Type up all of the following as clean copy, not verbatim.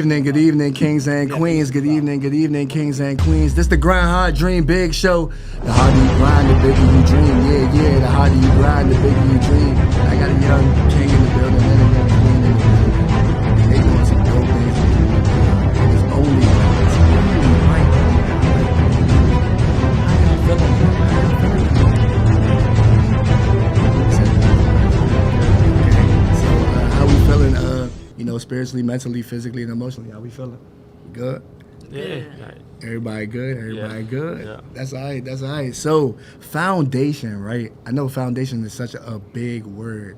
Good evening, kings and queens. Good evening, kings and queens. This the Grind Hard Dream Big Show. The harder you grind, the bigger you dream. Yeah, the harder you grind, the bigger you dream. I got a young king in the building and a young queen in the building. And they doing some dope things. And it's only right. How y'all feeling? Okay, so how we feeling? Spiritually, mentally, physically, and emotionally. How we feeling? Good? Yeah. Everybody good? Everybody good? Yeah. That's all right. So, foundation, right? I know foundation is such a big word.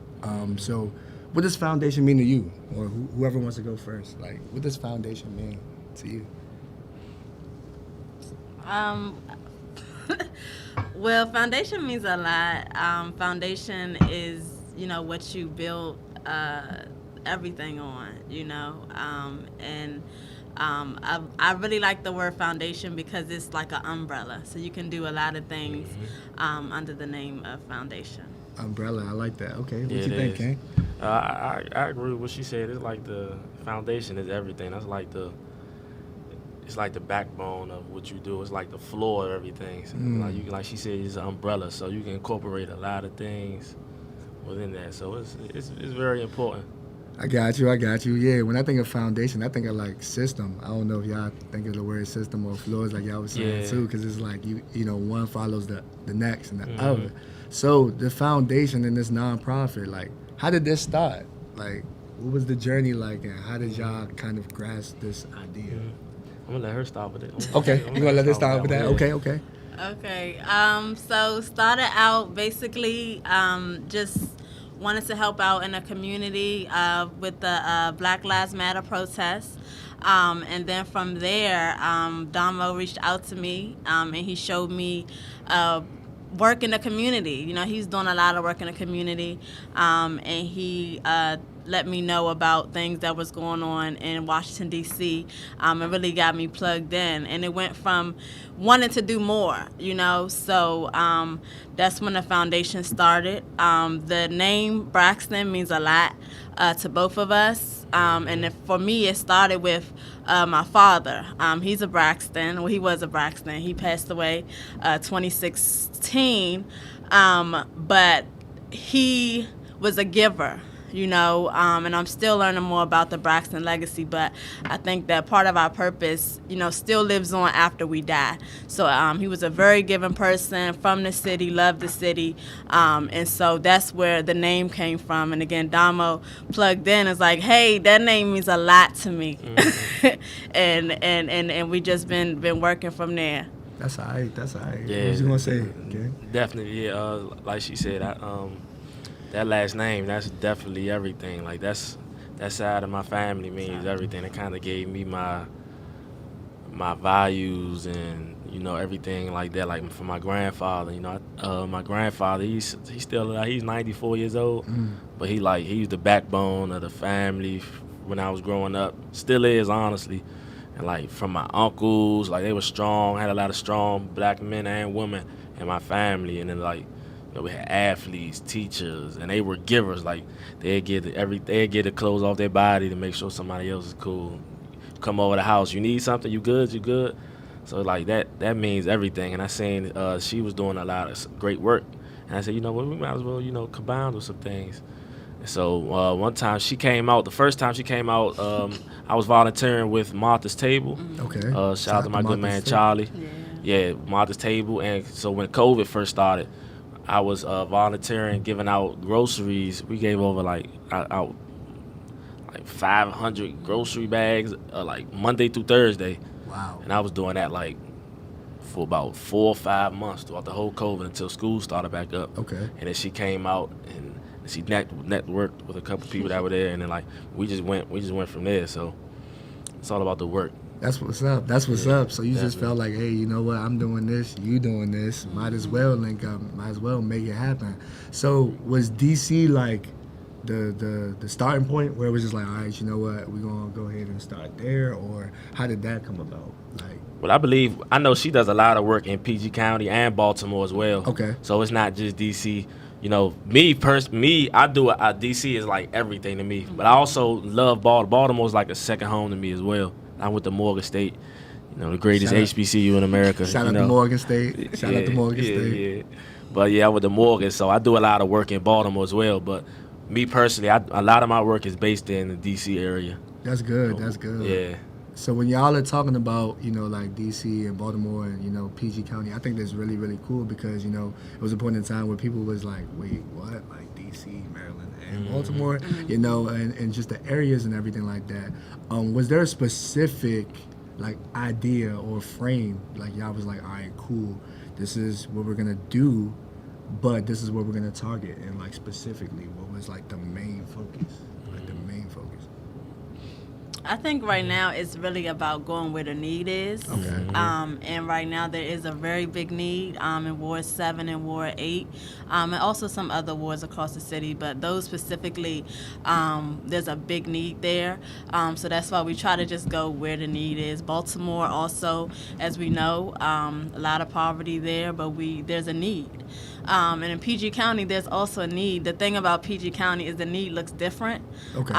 So, what does foundation mean to you? Or whoever wants to go first. Like, what does foundation mean to you? Well, foundation means a lot. Foundation is, what you build everything on, I really like the word foundation because it's like an umbrella, so you can do a lot of things under the name of foundation. Umbrella, I like that. Okay, what Yeah, you think, King? I agree with what she said. It's like the foundation is everything. That's like it's like the backbone of what you do. It's like the floor of everything. So like she said, it's an umbrella, so you can incorporate a lot of things within that. So it's very important. I got you. Yeah, when I think of foundation, I think of like system. I don't know if y'all think of the word system or floors like y'all was saying too, because it's like you one follows the next and the other. So the foundation in this nonprofit, like, how did this start? Like, what was the journey like, and how did y'all kind of grasp this idea? I'm gonna let her start with it. Okay, you gonna let her start with that? Okay. Okay. So started out basically just wanted to help out in the community with the Black Lives Matter protests. And then from there, Damo reached out to me and he showed me work in the community. He's doing a lot of work in the community, and he let me know about things that was going on in Washington, D.C. It really got me plugged in. And it went from wanting to do more, So that's when the foundation started. The name Braxton means a lot to both of us. And for me, it started with my father. He's a Braxton. Well, he was a Braxton. He passed away 2016. But he was a giver. And I'm still learning more about the Braxton legacy, but I think that part of our purpose, still lives on after we die. So he was a very giving person from the city, loved the city, and so that's where the name came from. And again, Damo plugged in, is like, hey, that name means a lot to me, and we just been working from there. That's all right. Yeah, What you gonna say? Okay. Definitely, yeah. Like she said, that last name, that's definitely everything. Like that side of my family means everything. It kind of gave me my values and everything like that. Like for my grandfather, my grandfather, he's still alive. He's 94 years old, but he's the backbone of the family when I was growing up. Still is, honestly. And like from my uncles, like they were strong. Had a lot of strong black men and women in my family, and then like. We had athletes, teachers, and they were givers. Like they'd get the clothes off their body to make sure somebody else is cool. Come over the house, you need something, you good. So like that means everything. And I seen she was doing a lot of great work, and I said, we might as well combine with some things. And so one time she came out. The first time she came out, I was volunteering with Martha's Table. Okay. Shout out to my good man Charlie. Yeah, Martha's Table. And so when COVID first started, I was volunteering, giving out groceries. We gave over out 500 grocery bags, like Monday through Thursday. Wow. And I was doing that like for about 4 or 5 months throughout the whole COVID until school started back up. Okay. And then she came out and she networked with a couple people that were there, and then like we just went from there. So it's all about the work. That's what's up. That's what's up. So you just definitely. felt like, hey, you know what? I'm doing this. You doing this. Might as well link up. Might as well make it happen. So was DC like the starting point where it was just like, all right, you know what? We're gonna go ahead and start there, or how did that come about? Like, Well, I know she does a lot of work in PG County and Baltimore as well. Okay. So it's not just DC. You know, I do DC is like everything to me. But I also love Baltimore. Baltimore is like a second home to me as well. I went to Morgan State, you know, the greatest Shout out- HBCU in America. shout you out know. to Morgan State. Shout out to Morgan State. Yeah. But yeah, I went to Morgan, so I do a lot of work in Baltimore as well. But me personally, a lot of my work is based in the DC area. That's good. That's good. Yeah. So when y'all are talking about, you know, like DC and Baltimore and, you know, PG County, I think that's really, really cool because, you know, it was a point in time where people was like, wait, what? Like DC, Maryland, and Baltimore, you know, and just the areas and everything like that. Was there a specific, like, idea or frame, like y'all was like, all right, cool, this is what we're going to do, but this is what we're going to target? And, like, specifically, what was, like, the main focus? Like, the main focus. I think right now it's really about going where the need is. Okay. And right now there is a very big need in Ward 7 and Ward 8, and also some other wards across the city. But those specifically, there's a big need there. So that's why we try to just go where the need is. Baltimore also, as we know, a lot of poverty there, but there's a need. And in PG County, there's also a need. The thing about PG County is the need looks different. Okay.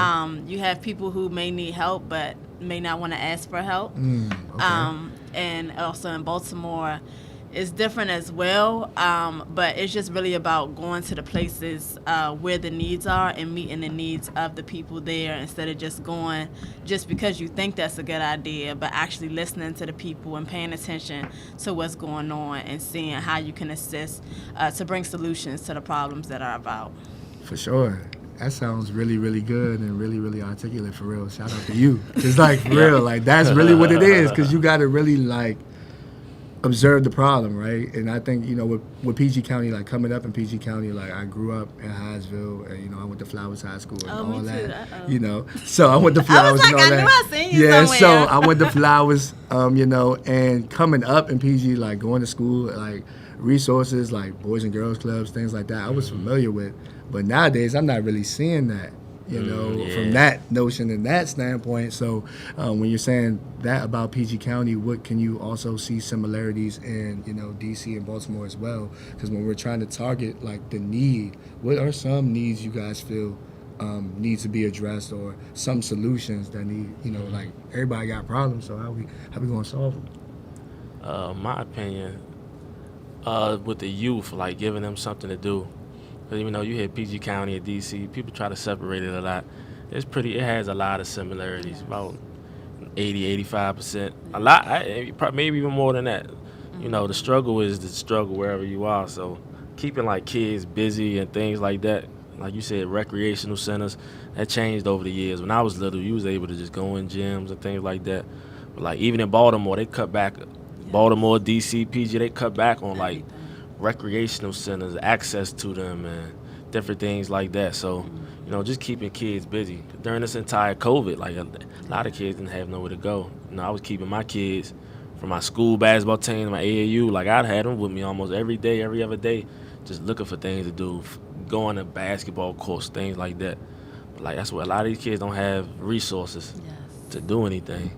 You have people who may need help but may not want to ask for help. Okay. And also in Baltimore, it's different as well. But it's just really about going to the places where the needs are and meeting the needs of the people there instead of just going just because you think that's a good idea, but actually listening to the people and paying attention to what's going on and seeing how you can assist to bring solutions to the problems that are about. For sure. That sounds really, really good and really, really articulate, for real. Shout out to you. Just like, for real, like, that's really what it is, because you got to really, like, observe the problem, right? And I think, you know, with PG County, like, coming up in PG County, like, I grew up in Hyattsville, and, you know, I went to Flowers High School and all me too. that. Uh-oh. You know, so I went to Flowers like, and all I that. knew I seen you yeah, somewhere. so I went to Flowers, you know, and coming up in PG, like, going to school, like, resources, like, Boys and Girls Clubs, things like that, I was familiar with. But nowadays, I'm not really seeing that, you know, from that notion and that standpoint. So when you're saying that about PG County, what can you also see similarities in, you know, DC and Baltimore as well? Because when we're trying to target, like, the need, what are some needs you guys feel need to be addressed, or some solutions that need, you know, like, everybody got problems, so how we going to solve them? My opinion, with the youth, like giving them something to do. Because even though you hit PG County and DC, people try to separate it a lot. It has a lot of similarities, about 80, 85%. A lot, maybe even more than that. You know, the struggle is the struggle wherever you are. So keeping, like, kids busy and things like that, like you said, recreational centers, that changed over the years. When I was little, you was able to just go in gyms and things like that. But, like, even in Baltimore, they cut back. Baltimore, DC, PG, they cut back on, like, recreational centers, access to them, and different things like that. So, you know, just keeping kids busy. During this entire COVID, like, a lot of kids didn't have nowhere to go. You know, I was keeping my kids from my school basketball team, my AAU. Like, I'd had them with me almost every day, every other day, just looking for things to do, going to basketball courts, things like that. But, like, that's what a lot of these kids don't have resources to do anything.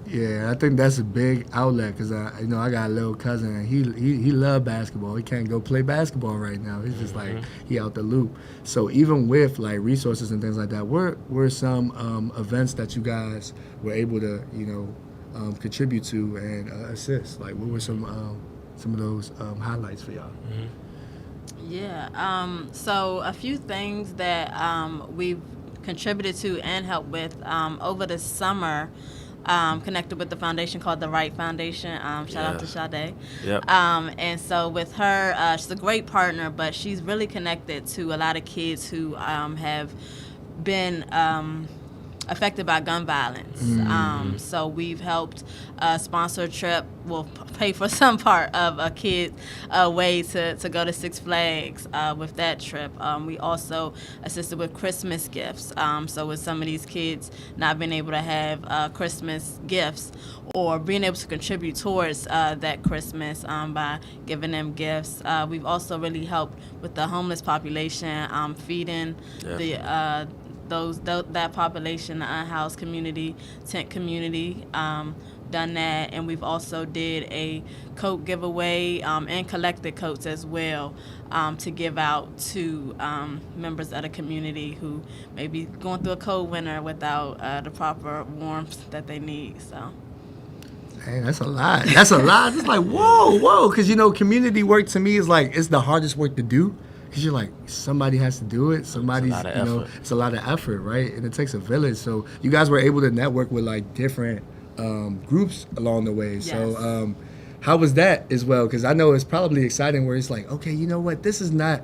Yeah, I think that's a big outlet because you know, I got a little cousin and he love basketball. He can't go play basketball right now. He's just like he out the loop. So even with, like, resources and things like that, were some events that you guys were able to, you know, contribute to and assist? Like, what were some of those highlights for y'all? Yeah. So a few things that we've contributed to and helped with over the summer. Connected with the foundation called the Right Foundation. Shout out to Sade. Yep. And so with her, she's a great partner, but she's really connected to a lot of kids who have been affected by gun violence. So we've helped sponsor a trip. We'll pay for some part of a kid's way to go to Six Flags with that trip. We also assisted with Christmas gifts. So with some of these kids not being able to have Christmas gifts or being able to contribute towards that Christmas by giving them gifts. We've also really helped with the homeless population, feeding that population, the unhoused community, tent community, done that. And we've also did a coat giveaway and collected coats as well to give out to members of the community who may be going through a cold winter without the proper warmth that they need. So. Man, that's a lot. That's a lot. It's like, whoa. Because, community work to me is like, it's the hardest work to do. Because you're like, somebody has to do it. Somebody's, it's a lot of effort, right? And it takes a village. So you guys were able to network with like different groups along the way. Yes. So how was that as well? Because I know it's probably exciting where it's like, okay, you know what? This is not,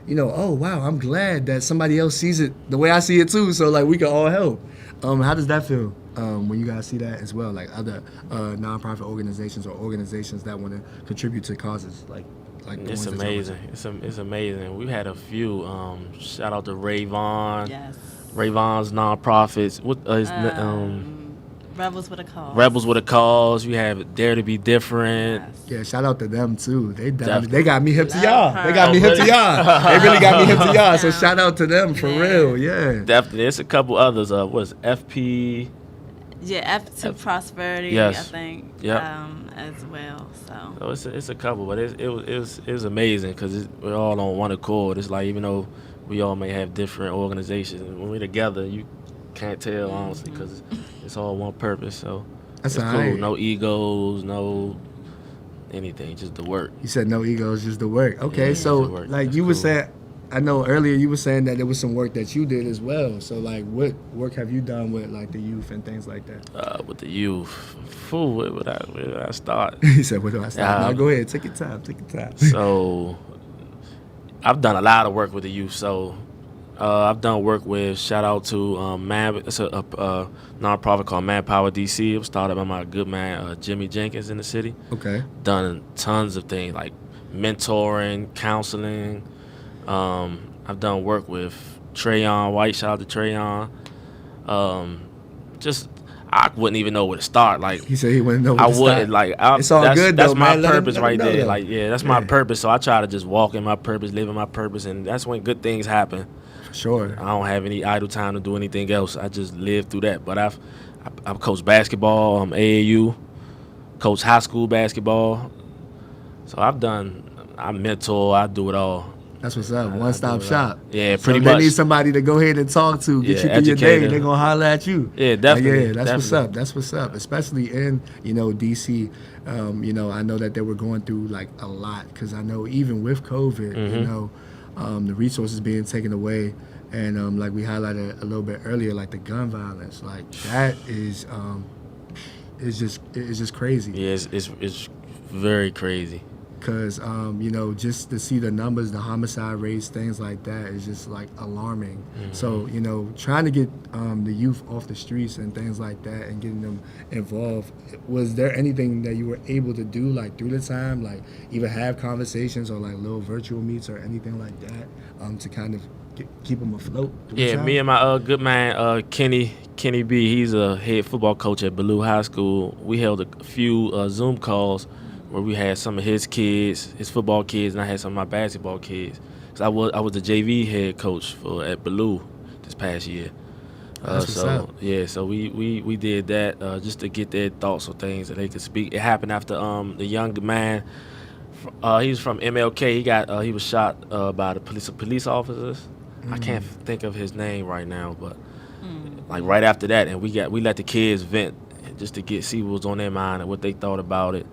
oh, wow, I'm glad that somebody else sees it the way I see it too. So like we can all help. How does that feel when you guys see that as well? Like other nonprofit organizations or organizations that want to contribute to causes like it's amazing. It's amazing. We've had a few. Shout out to Ray Vaughn. Yes. Ray Vaughn's nonprofits. What his Rebels with a Cause. Rebels with a Cause. We have Dare to Be Different. Yes. Yeah, shout out to them too. They got me hip to y'all. They got me hip to y'all. They really got me hip to y'all. So shout out to them for real. Yeah. Definitely. There's a couple others. What's FP? Yeah, F2 Prosperity. Yes. I think. Yep. As well. So it's a couple, but it was amazing because we're all on one accord. It's like even though we all may have different organizations, when we're together, you can't tell honestly because it's all one purpose. So that's it's cool. Right. No egos, no anything, just the work. You said no egos, just the work. Okay, Yeah, so work. like That's you were cool. saying, I know earlier you were saying that there was some work that you did as well. So like, what work have you done with like the youth and things like that? With the youth, fool, where would I start? He said, "Where do I start?" No, go ahead, take your time. So I've done a lot of work with the youth. So I've done work with, shout out to it's a nonprofit called Manpower DC. It was started by my good man Jimmy Jenkins in the city. Okay. Done tons of things like mentoring, counseling. I've done work with Trayon White. Shout out to Trayon. Just I wouldn't even know where to start. Like he said, he wouldn't know. Where I to wouldn't start. like. It's all good That's though, my man. purpose right there. Though. Like that's my purpose. So I try to just walk in my purpose, live in my purpose, and that's when good things happen. For sure. I don't have any idle time to do anything else. I just live through that. But I've coached basketball, AAU, coached high school basketball. So I mentor, I do it all. That's what's up. One-stop shop. Yeah, so pretty if much. They need somebody to go ahead and talk to, get you through your day. They're gonna holler at you. Yeah, definitely. Like, yeah, that's what's up. Especially in DC. I know that they were going through like a lot because I know even with COVID, the resources being taken away, and like we highlighted a little bit earlier, like the gun violence, like that is it's just crazy. Yeah, it's very crazy. Because, just to see the numbers, the homicide rates, things like that is just, like, alarming. Mm-hmm. So, trying to get the youth off the streets and things like that and getting them involved, was there anything that you were able to do, like, through the time, like, either have conversations or, like, little virtual meets or anything like that to kind of keep them afloat? Yeah, me and my good man, Kenny B, he's a head football coach at Ballou High School. We held a few Zoom calls where we had some of his kids, his football kids, and I had some of my basketball kids. Cause I was the JV head coach at Ballou this past year. So we did that just to get their thoughts on things that they could speak. It happened after the young man. He was from MLK. He was shot by the police officers. Mm-hmm. I can't think of his name right now, but like right after that, and we let the kids vent just to see what was on their mind and what they thought about it.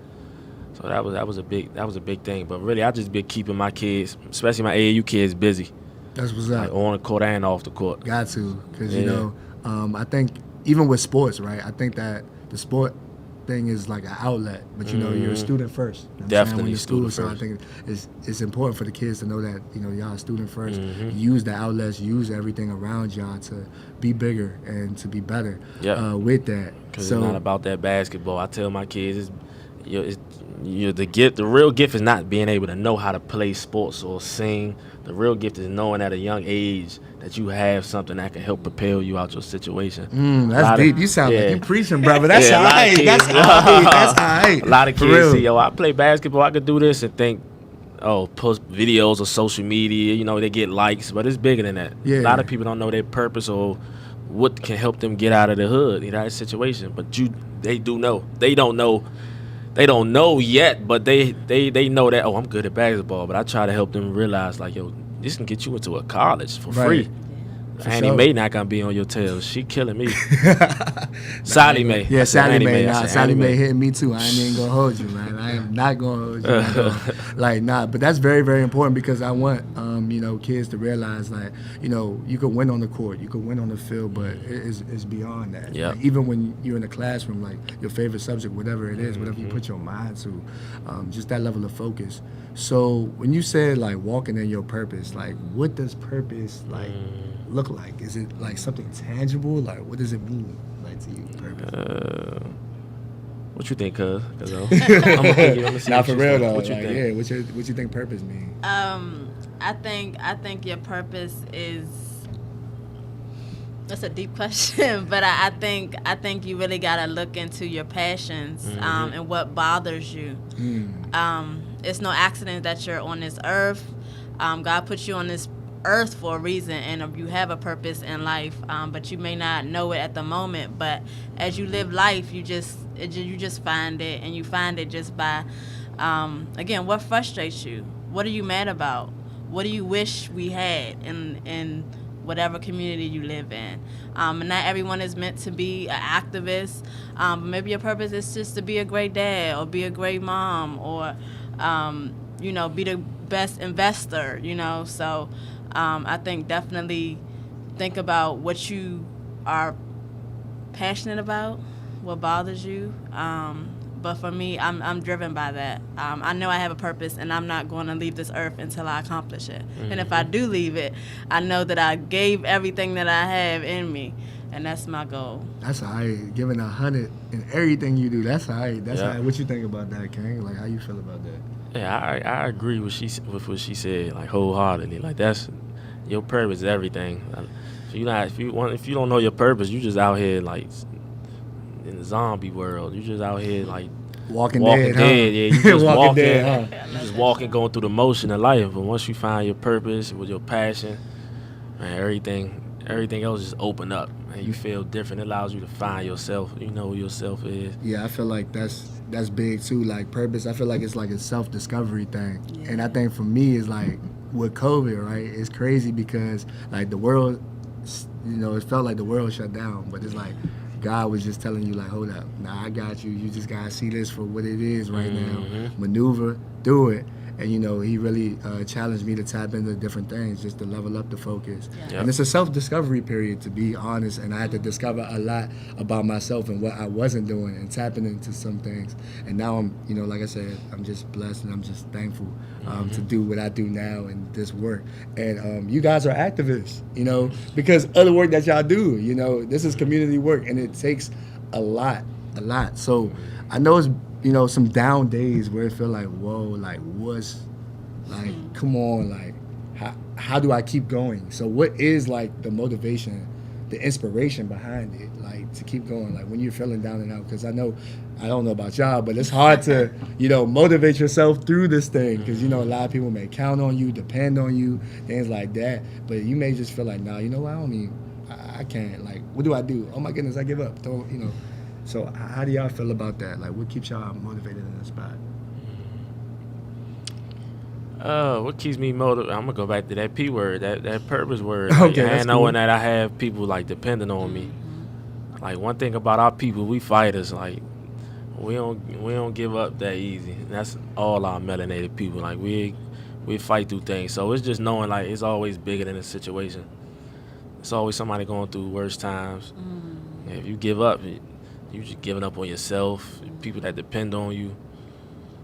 So that was a big thing. But really, I just been keeping my kids, especially my AAU kids, busy. That's what's up. Like on the court and off the court. Got to, because I think even with sports, right? I think that the sport thing is like an outlet, but you know, you're a student first. You know what I'm saying? Definitely When you're student So I first. think it's important for the kids to know that, you know, y'all a student first. Use the outlets, use everything around y'all to be bigger and to be better with that. Because it's not about that basketball. I tell my kids, the real gift is not being able to know how to play sports or sing. The real gift is knowing at a young age that you have something that can help propel you out your situation. That's deep. You sound like you preaching, brother. That's Yeah, a lot of alright. kids- That's alright. That's alright. A lot of For kids real. see, I play basketball, I could do this, and think, post videos or social media, you know, they get likes, but it's bigger than that. Yeah. A lot of people don't know their purpose or what can help them get out of the hood, you know, that situation. But they do know. They don't know yet, but they know that, I'm good at basketball. But I try to help them realize, like, yo, this can get you into a college for free. For Annie sure. Mae not gonna be on your tail. She killing me. Sally Mae. Yeah, Sally Mae. I Nah, said Sally Annie Mae hitting me too. I ain't even gonna hold you, man. I am not gonna hold you. But that's very, very important because I want, you know, kids to realize, like, you know, you can win on the court, you can win on the field, but it's beyond that. Yeah. Like, even when you're in the classroom, like your favorite subject, whatever it is, whatever you put your mind to, just that level of focus. So when you said like walking in your purpose, like what does purpose like look like? Is it like something tangible? Like what does it mean like to you? Purpose. What you think, cuz? I'm gonna see Not what for you real think. though. What you Like, think? yeah, what you think purpose mean? I think your purpose is. That's a deep question, but I think you really gotta look into your passions and what bothers you. It's no accident that you're on this earth. God put you on this earth for a reason, and you have a purpose in life. But you may not know it at the moment. But as you live life, you just find it, and you find it just by, again, what frustrates you? What are you mad about? What do you wish we had in whatever community you live in? And not everyone is meant to be an activist. But maybe your purpose is just to be a great dad or be a great mom or, you know, be the best investor, you know. So I think definitely think about what you are passionate about, what bothers you. But for me, I'm driven by that. I know I have a purpose, and I'm not going to leave this earth until I accomplish it. And if I do leave it, I know that I gave everything that I have in me, and that's my goal. That's all right. Giving 100 in everything you do. That's all right. That's Yeah. all right. What you think about that, King? Like how you feel about that? Yeah, I agree with what she said, like wholeheartedly. Like that's your purpose is everything. Like, if you don't know your purpose, you just out here like in the zombie world. You just out here like Walking dead. dead, huh? Yeah, you just walking. dead, huh? You just walking, going through the motion of life. But once you find your purpose with your passion, man, everything else just open up, and you feel different. It allows you to find yourself. You know who yourself is. Yeah, I feel like that's big too. Like purpose, I feel like it's like a self-discovery thing. Yeah. And I think for me, it's like with COVID, right? It's crazy because like the world, you know, it felt like the world shut down, but it's like God was just telling you like, hold up, nah, I got you. You just gotta see this for what it is right now. Maneuver through it. And, you know, he really challenged me to tap into different things just to level up the focus. Yeah. Yep. And it's a self-discovery period, to be honest. And I had to discover a lot about myself and what I wasn't doing and tapping into some things. And now I'm, you know, like I said, I'm just blessed and I'm just thankful to do what I do now and this work. And you guys are activists, you know, because of the work that y'all do. You know, this is community work and it takes a lot. So I know it's, you know, some down days where it feel like, whoa, like what's, like, come on, like, how do I keep going? So what is like the motivation, the inspiration behind it, like to keep going, like when you're feeling down and out? Because I know, I don't know about y'all, but it's hard to, you know, motivate yourself through this thing because, you know, a lot of people may count on you, depend on you, things like that. But you may just feel like, nah, you know what, I can't, like, what do I do? Oh my goodness, I give up, don't, you know. So how do y'all feel about that? Like, what keeps y'all motivated in the spot? What keeps me motivated? I'm gonna go back to that P word, that purpose word. Like, Okay, that's and knowing cool. that I have people like depending on me. Like one thing about our people, we fighters. Like we don't give up that easy. And that's all our melanated people. Like we fight through things. So it's just knowing like it's always bigger than the situation. It's always somebody going through worse times. If you give up, you just giving up on yourself, people that depend on you.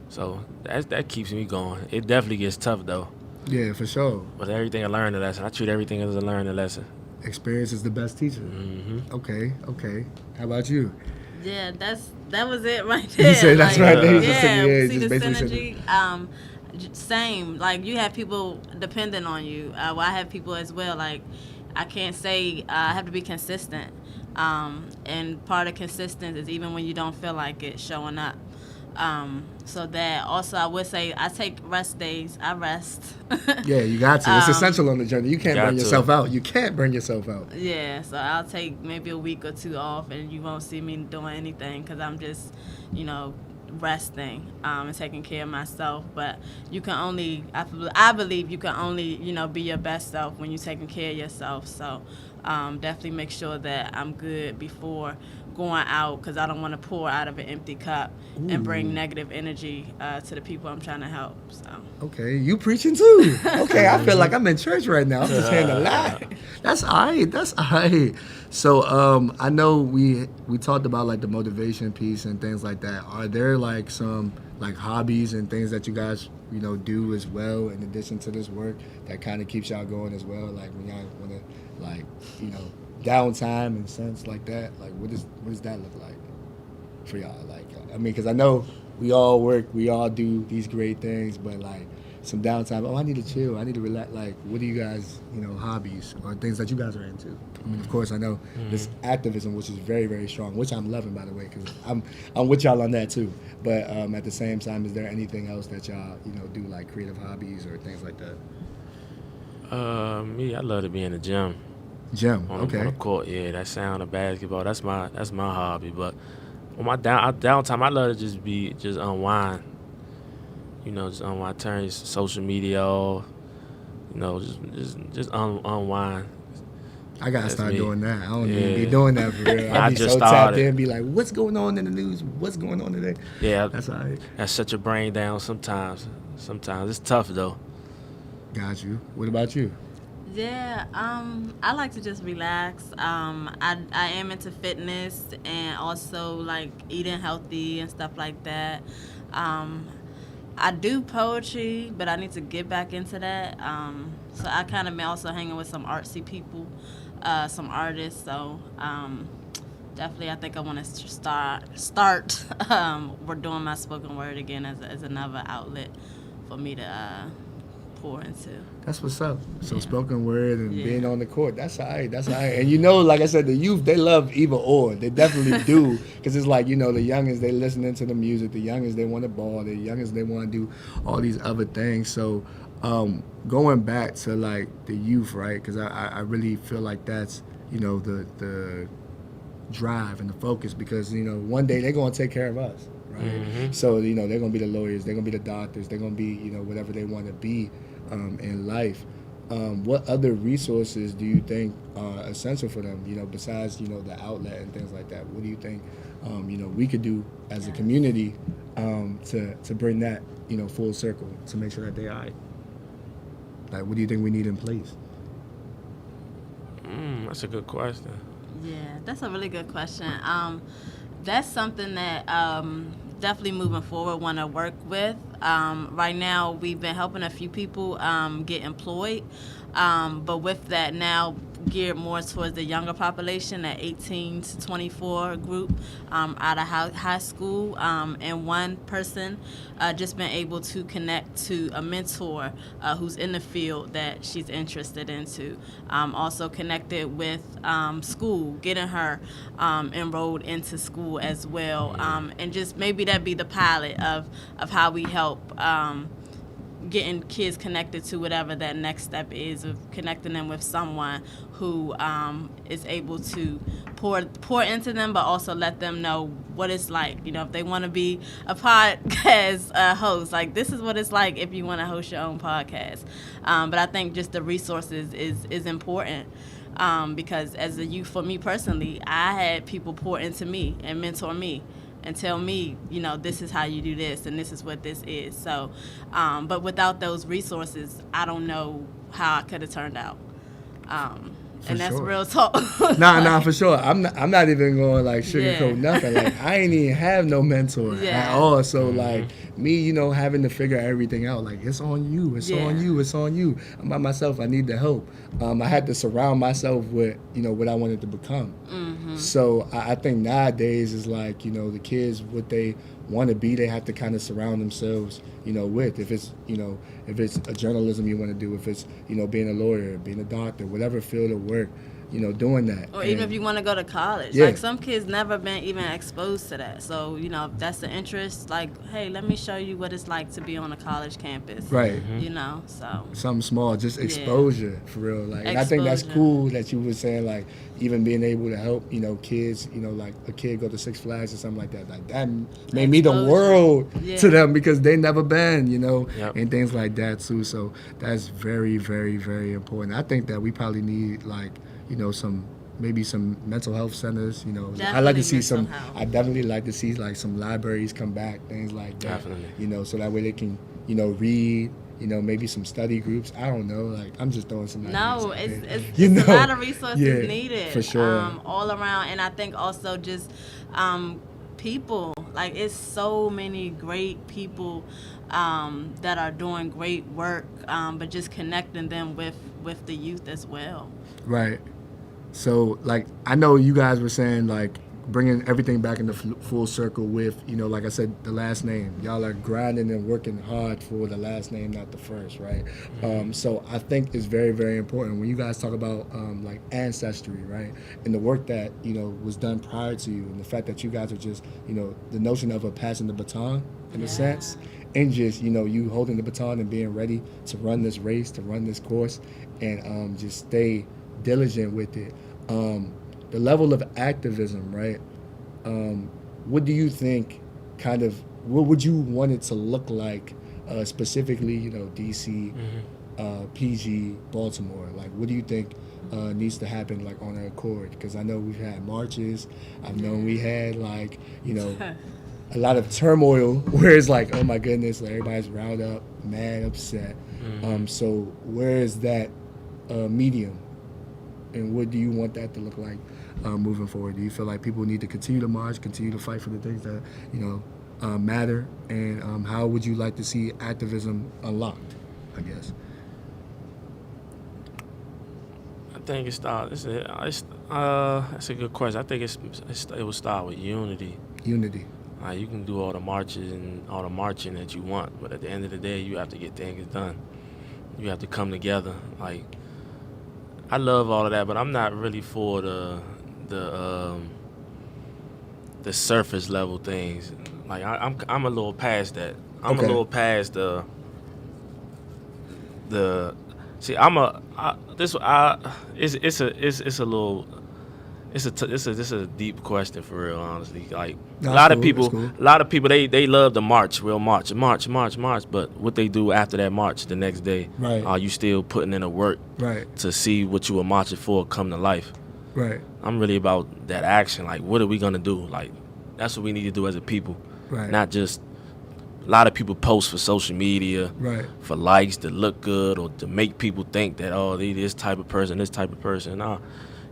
So that keeps me going. It definitely gets tough though. Yeah, for sure. But everything a learning lesson. I treat everything as a learning lesson. Experience is the best teacher. Mm-hmm. Okay. How about you? Yeah, that was it right there. You said that's right. Yeah, see just the basically synergy. Same. Like you have people depending on you. Well, I have people as well. Like I can't say I have to be consistent. And part of consistent is even when you don't feel like it, showing up. So that also I would say I take rest days. I rest. Yeah, you got to. It's essential on the journey. You can't burn yourself out. You can't burn yourself out. Yeah, so I'll take maybe a week or two off, and you won't see me doing anything because I'm just, resting and taking care of myself. But you can only, I believe you can only, be your best self when you're taking care of yourself. So definitely make sure that I'm good before going out because I don't want to pour out of an empty cup and bring negative energy to the people I'm trying to help. So. Okay, you preaching too. Okay, I feel like I'm in church right now. I'm just hearing a lot. That's all right. So I know we talked about like the motivation piece and things like that. Are there like some like hobbies and things that you guys do as well in addition to this work that kind of keeps y'all going as well? Like when y'all want to like downtime and sense like that. Like what does that look like for y'all? Like I mean, because I know we all work, we all do these great things, but like some downtime. Oh, I need to chill. I need to relax. Like, what are you guys, hobbies or things that you guys are into? I mean, of course, I know this activism, which is very, very strong, which I'm loving, by the way, because I'm with y'all on that too. But at the same time, is there anything else that y'all, do like creative hobbies or things like that? Me, I love to be in the gym. Gym, On okay. the court, yeah. That sound of basketball. That's my hobby. But on my downtime, I love to just unwind. Just unwind, turn social media off. Just unwind. I gotta start doing that. I don't even be Yeah. doing that for real. I I be just so tapped started. in and be like, what's going on in the news? What's going on today? Yeah, That's all right. that shut your brain down sometimes. Sometimes it's tough though. Got you. What about you? Yeah, I like to just relax. I am into fitness and also like eating healthy and stuff like that. I do poetry, but I need to get back into that. So I kind of been also hanging with some artsy people, some artists. So definitely, I think I want to start. We're doing my spoken word again as another outlet for me to pour into. That's what's up. So Yeah. spoken word and Yeah. being on the court, that's all right. That's all right. And like I said, the youth, they love either or. They definitely do. Because it's like, the youngins, they listening to the music. The youngins, they want to ball. The youngins, they want to do all these other things. So going back to like the youth, right? Because I really feel like that's, the drive and the focus. Because, one day they're going to take care of us, right? Mm-hmm. So, they're going to be the lawyers. They're going to be the doctors. They're going to be, whatever they want to be. In life, what other resources do you think are essential for them? Besides the outlet and things like that. What do you think we could do as a community to bring that full circle to make sure that they are right? Like, what do you think we need in place? That's a good question. Yeah, that's a really good question. That's something that definitely moving forward want to work with. Right now, we've been helping a few people get employed, but with that now geared more towards the younger population, that 18 to 24 group out of high school, and one person just been able to connect to a mentor who's in the field that she's interested into. Also connected with school, getting her enrolled into school as well, and just maybe that be the pilot of how we help getting kids connected to whatever that next step is, of connecting them with someone who is able to pour into them, but also let them know what it's like. If they want to be a podcast host, like this is what it's like if you want to host your own podcast. But I think just the resources is important. Because as a youth, for me personally, I had people pour into me and mentor me and tell me, this is how you do this and this is what this is. So, but without those resources, I don't know how I could have turned out. And that's sure. real talk. Nah, for sure. I'm not even going like sugarcoat Yeah. nothing. Like I ain't even have no mentor Yeah. at all. So like me, you know, having to figure everything out. Like it's on you. It's Yeah. on you. It's on you. I'm by myself. I need the help. I had to surround myself with, you know, what I wanted to become. So I think nowadays is like, you know, the kids, what they want to be, they have to kind of surround themselves, you know, with. If it's, you know, if it's a journalism you want to do, if it's, you know, being a lawyer, being a doctor, whatever field of work, you know, doing that. Or even if you want to go to college. Yeah. Like some kids never been even exposed to that. So, you know, if that's the interest, like, hey, let me show you what it's like to be on a college campus. Right. You know, so. Something small, just exposure for real. Like, and I think that's Exposure. cool that you were saying, like, even being able to help, you know, kids, you know, like a kid go to Six Flags or something like that. Like that made me the Exposure. world Yeah. to them because they never been, you know, Yep. and things like that too. So that's very, very, very important. I think that we probably need like, you know, maybe some mental health centers, you know. I like to Definitely see some, mental health. I definitely like to see like some libraries come back, things like that. Definitely. You know, so that way they can, you know, read, you know, maybe some study groups. I don't know. Like, I'm just throwing some ideas No, out it's, there. it's, You it's a know? lot of resources Yeah, needed. for sure. All around. And I think also just people. Like, it's so many great people that are doing great work, but just connecting them with the youth as well. Right. So, like, I know you guys were saying, like, bringing everything back into full circle with, you know, like I said, the last name. Y'all are grinding and working hard for the last name, not the first, right? So I think it's very, very important when you guys talk about, like, ancestry, right? And the work that, you know, was done prior to you and the fact that you guys are just, you know, the notion of a passing the baton, in a sense, and just, you know, you holding the baton and being ready to run this race, to run this course, and just stay diligent with it. The level of activism, right? What do you think what would you want it to look like, specifically, you know, DC, PG, Baltimore? Like, what do you think needs to happen, like, on our accord? Because I know we've had marches. I've known we had, like, you know, a lot of turmoil where it's like, oh my goodness, like everybody's riled up, mad, upset. So where is that medium? And what do you want that to look like moving forward? Do you feel like people need to continue to march, continue to fight for the things that, you know, matter? And how would you like to see activism unlocked, I guess? I think that's a good question. I think it will start with unity. Unity. You can do all the marches and all the marching that you want, but at the end of the day, you have to get things done. You have to come together. Like, I love all of that, but I'm not really for the surface level things. Like, I'm a little past that. I'm Okay. a little past the. See, It's a deep question for real, honestly. Like, No, a lot that's of cool, people, that's cool. they love to march, march. But what they do after that march, the next day, Right. are you still putting in the work Right. to see what you were marching for come to life? Right. I'm really about that action. Like, what are we gonna do? Like, that's what we need to do as a people, Right. not just. A lot of people post for social media, Right. for likes, to look good, or to make people think that, oh, they this type of person. Nah,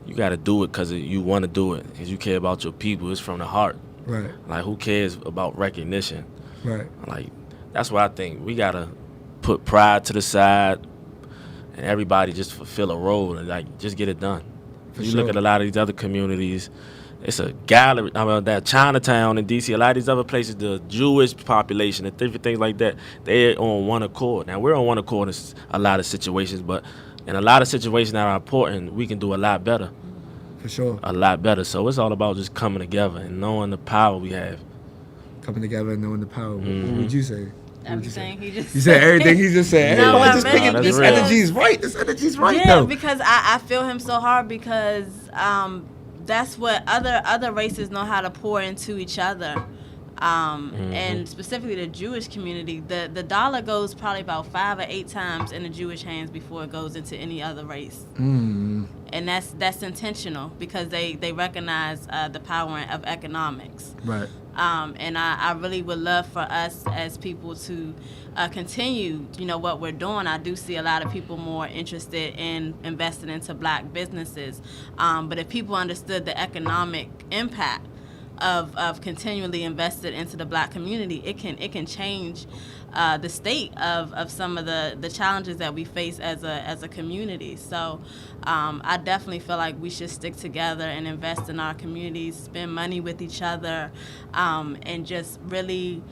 you got to do it because you want to do it, because you care about your people. It's from the heart. Right. Like, who cares about recognition? Right. Like, that's what I think. We got to put pride to the side and everybody just fulfill a role and, like, just get it done. For You sure. look at a lot of these other communities, it's a gallery. I mean, that Chinatown in D.C., a lot of these other places, the Jewish population and different things like that, they're on one accord. Now, we're on one accord in a lot of situations, but in a lot of situations that are important, we can do a lot better. For sure. A lot better. So it's all about just coming together and knowing the power we have. Coming together and knowing the power. What would you say? What would you say? Everything he just You said everything he just said. No, Everybody I just really- thinking this because- energy's right. This energy's right, Yeah, though. because I feel him so hard because that's what other races know how to pour into each other. And specifically the Jewish community, the dollar goes probably about 5 or 8 times in the Jewish hands before it goes into any other race. And that's intentional because they recognize the power of economics. Right. And I really would love for us as people to continue, what we're doing. I do see a lot of people more interested in investing into black businesses. But if people understood the economic impact of continually invested into the black community, it can change the state of some of the challenges that we face as a community. So I definitely feel like we should stick together and invest in our communities, spend money with each other, and just really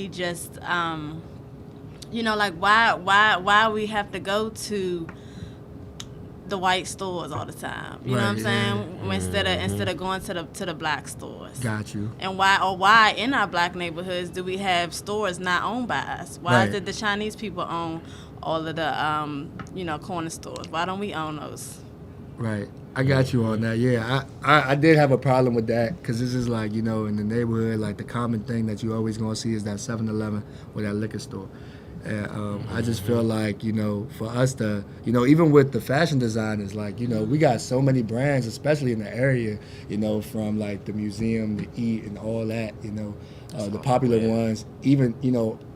just like why we have to go to the white stores all the time. You know what I'm saying? Yeah. Instead of going to the black stores. Got you. And why in our black neighborhoods do we have stores not owned by us? Why is it the Chinese people own all of the corner stores? Why don't we own those? Right. I got you on that. Yeah, I did have a problem with that because this is like, in the neighborhood, like the common thing that you always going to see is that 7-Eleven or that liquor store. And I just feel like, for us to, even with the fashion designers, like, we got so many brands, especially in the area, from like the museum, the Eat and all that, the popular ones, even,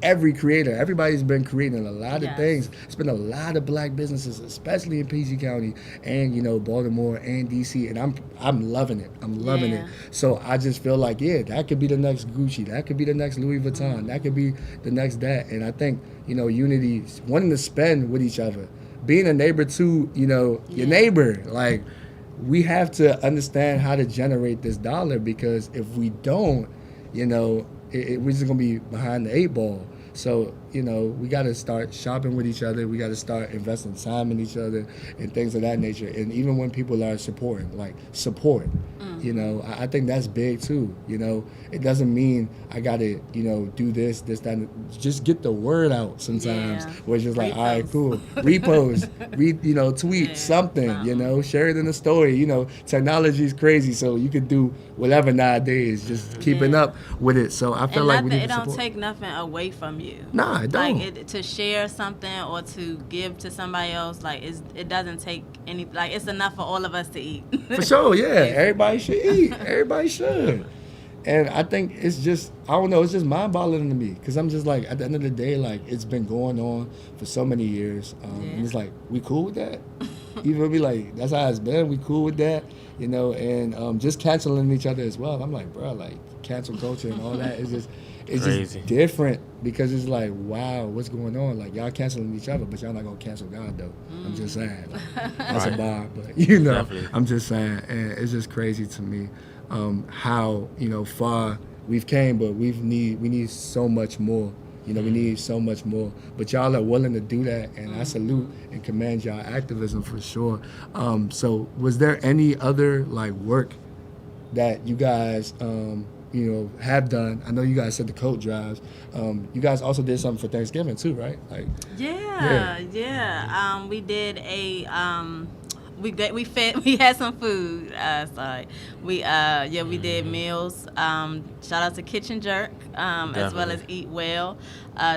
every creator, everybody's been creating a lot of things. It's been a lot of black businesses, especially in PG County and, Baltimore and DC. And I'm loving it. I'm loving it. So I just feel like, that could be the next Gucci. That could be the next Louis Vuitton. That could be the next that. And I think, unity, wanting to spend with each other, being a neighbor to, your neighbor, like, we have to understand how to generate this dollar because if we don't, we're just going to be behind the 8 ball. So, we got to start shopping with each other. We got to start investing time in each other and things of that nature. And even when people are supporting, like support, I think that's big too. It doesn't mean I got to, do this, that. Just get the word out sometimes. Where it's just like, all right, cool. Repost, tweet something, share it in a story. Technology is crazy. So you could do whatever nowadays, just keeping up with it. So I feel like we need to support. It don't take nothing away from you. Nah, it don't. Like to share something or to give to somebody else, like it doesn't take any. Like it's enough for all of us to eat. For sure, yeah. Everybody should eat. Everybody should. And I think it's just, I don't know, it's just mind-boggling to me because I'm just like, at the end of the day, like it's been going on for so many years, and it's like we cool with that. You feel me? Like that's how it's been. We cool with that, and just canceling each other as well. I'm like, bro, like cancel culture and all that is just. It's crazy. Just different because it's like, wow, what's going on? Like, y'all canceling each other, but y'all not going to cancel God, though. I'm just saying. Like, that's a bar, but, Definitely. I'm just saying. And it's just crazy to me how, far we've came, but we need so much more. We need so much more. But y'all are willing to do that, and I salute and commend y'all activism for sure. So was there any other, like, work that you guys... have done? I know you guys said the coat drives. You guys also did something for Thanksgiving too, right? Like, we did a we had some food. We did meals. Shout out to Kitchen Jerk, as well as Eat Well.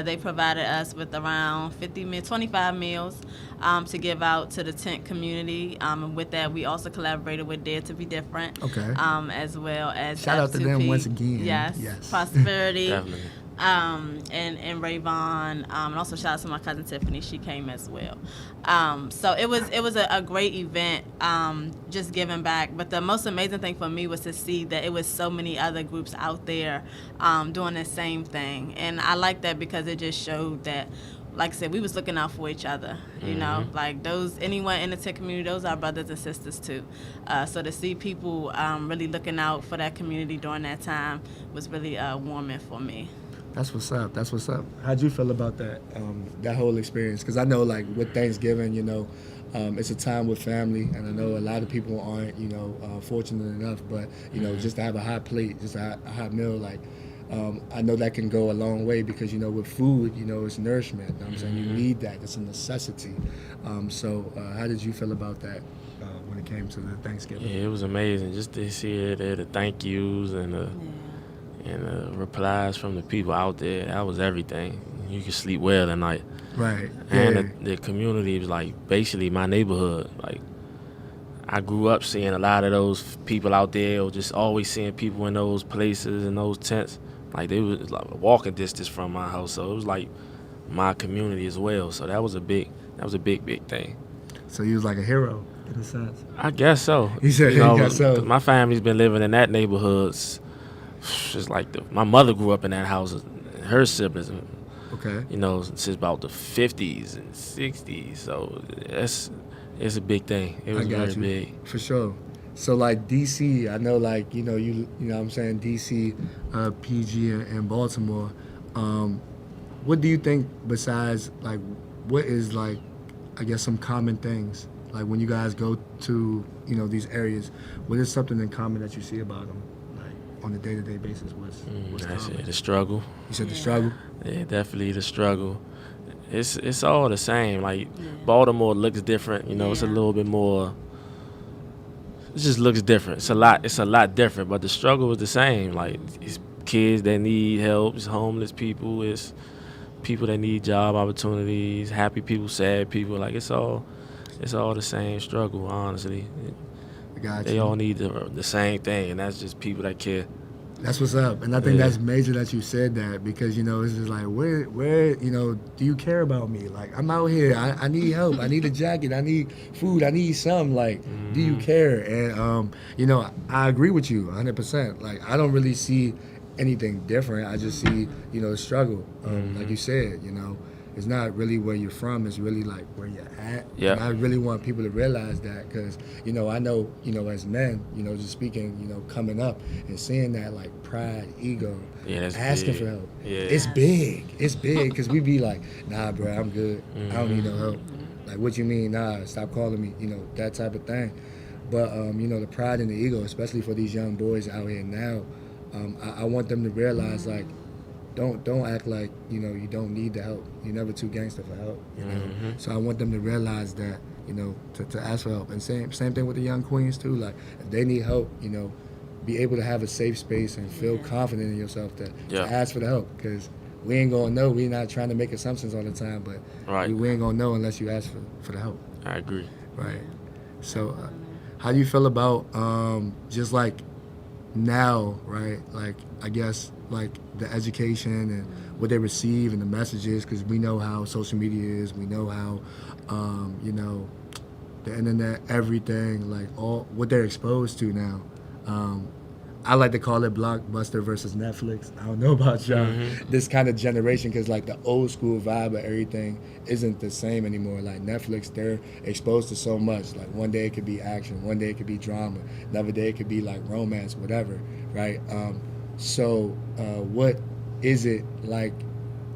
They provided us with around 25 meals to give out to the tent community. And with that, we also collaborated with Dare to Be Different. Okay. As well as shout out to them once again. Yes. Prosperity. Definitely. And Rayvon, and also shout out to my cousin Tiffany. She came as well. So it was a great event, just giving back. But the most amazing thing for me was to see that it was so many other groups out there doing the same thing, and I like that because it just showed that, like I said, we was looking out for each other. Like anyone in the tech community, those are brothers and sisters too. So to see people really looking out for that community during that time was really warming for me. That's what's up. That's what's up. How'd you feel about that whole experience? Because I know, like, with Thanksgiving, it's a time with family, and I know a lot of people aren't, fortunate enough, but, just to have a hot plate, just a hot meal, like, I know that can go a long way because, with food, it's nourishment. You know what I'm saying? You need that. It's a necessity. So how did you feel about that when it came to the Thanksgiving? Yeah, it was amazing just to see the thank yous and the replies from the people out there. That was everything. You could sleep well at night. Right. And the community was like basically my neighborhood. Like I grew up seeing a lot of those people out there, or just always seeing people in those places and those tents. Like they was like a walking distance from my house, so it was like my community as well. So that was a big thing. So you was like a hero in a sense. I guess so. He said, You know, "I guess so." 'cause my family's been living in that neighborhood. Just like my mother grew up in that house, and her siblings. Okay. You know, since about the 50s and 60s. So it's a big thing. It was very big. For sure. So like DC, I know like, you know what I'm saying, DC, PG and Baltimore. What do you think besides like, what is like, I guess some common things? Like when you guys go to, you know, these areas, what is something in common that you see about them? Like on a day-to-day basis, what's I common? said the struggle. You said the struggle? Yeah, definitely the struggle. It's all the same. Like Baltimore looks different. You know, it's a little bit more. It just looks different. It's a lot different. But the struggle is the same. Like it's kids that need help. It's homeless people. It's people that need job opportunities. Happy people, sad people. Like it's all the same struggle. Honestly, they all need the same thing, and that's just people that care. That's what's up, and I think that's major that you said that, because you know it's just like where you know, do you care about me? Like I'm out here, I need help, I need a jacket, I need food, I need something. Like, do you care? And you know, I agree with you 100%. Like I don't really see anything different. I just see, you know, the struggle. Like you said, you know, it's not really where you're from, it's really like where you're at. Yeah. And I really want people to realize that, because, you know, I know, you know, as men, you know, just speaking, you know, coming up and seeing that like pride, ego, asking for help. Yeah. It's big, because we be like, nah, bro, I'm good. I don't need no help. Like, what you mean? Nah, stop calling me, you know, that type of thing. But, you know, the pride and the ego, especially for these young boys out here now, I want them to realize, like, don't act like, you know, you don't need the help. You're never too gangster for help, you know. So I want them to realize that, you know, to ask for help. And same thing with the young queens too. Like if they need help, you know, be able to have a safe space and feel confident in yourself to ask for the help. Because we ain't gonna know. We're not trying to make assumptions all the time, but we ain't gonna know unless you ask for the help. I agree. Right. So how do you feel about just like now, right? Like I guess like the education and what they receive and the messages, because we know how social media is. We know how, you know, the internet, everything, like all what they're exposed to now. I like to call it Blockbuster versus Netflix. I don't know about y'all. This kind of generation, because like the old school vibe of everything isn't the same anymore. Like Netflix, they're exposed to so much. Like one day it could be action, one day it could be drama, another day it could be like romance, whatever, right? So what is it like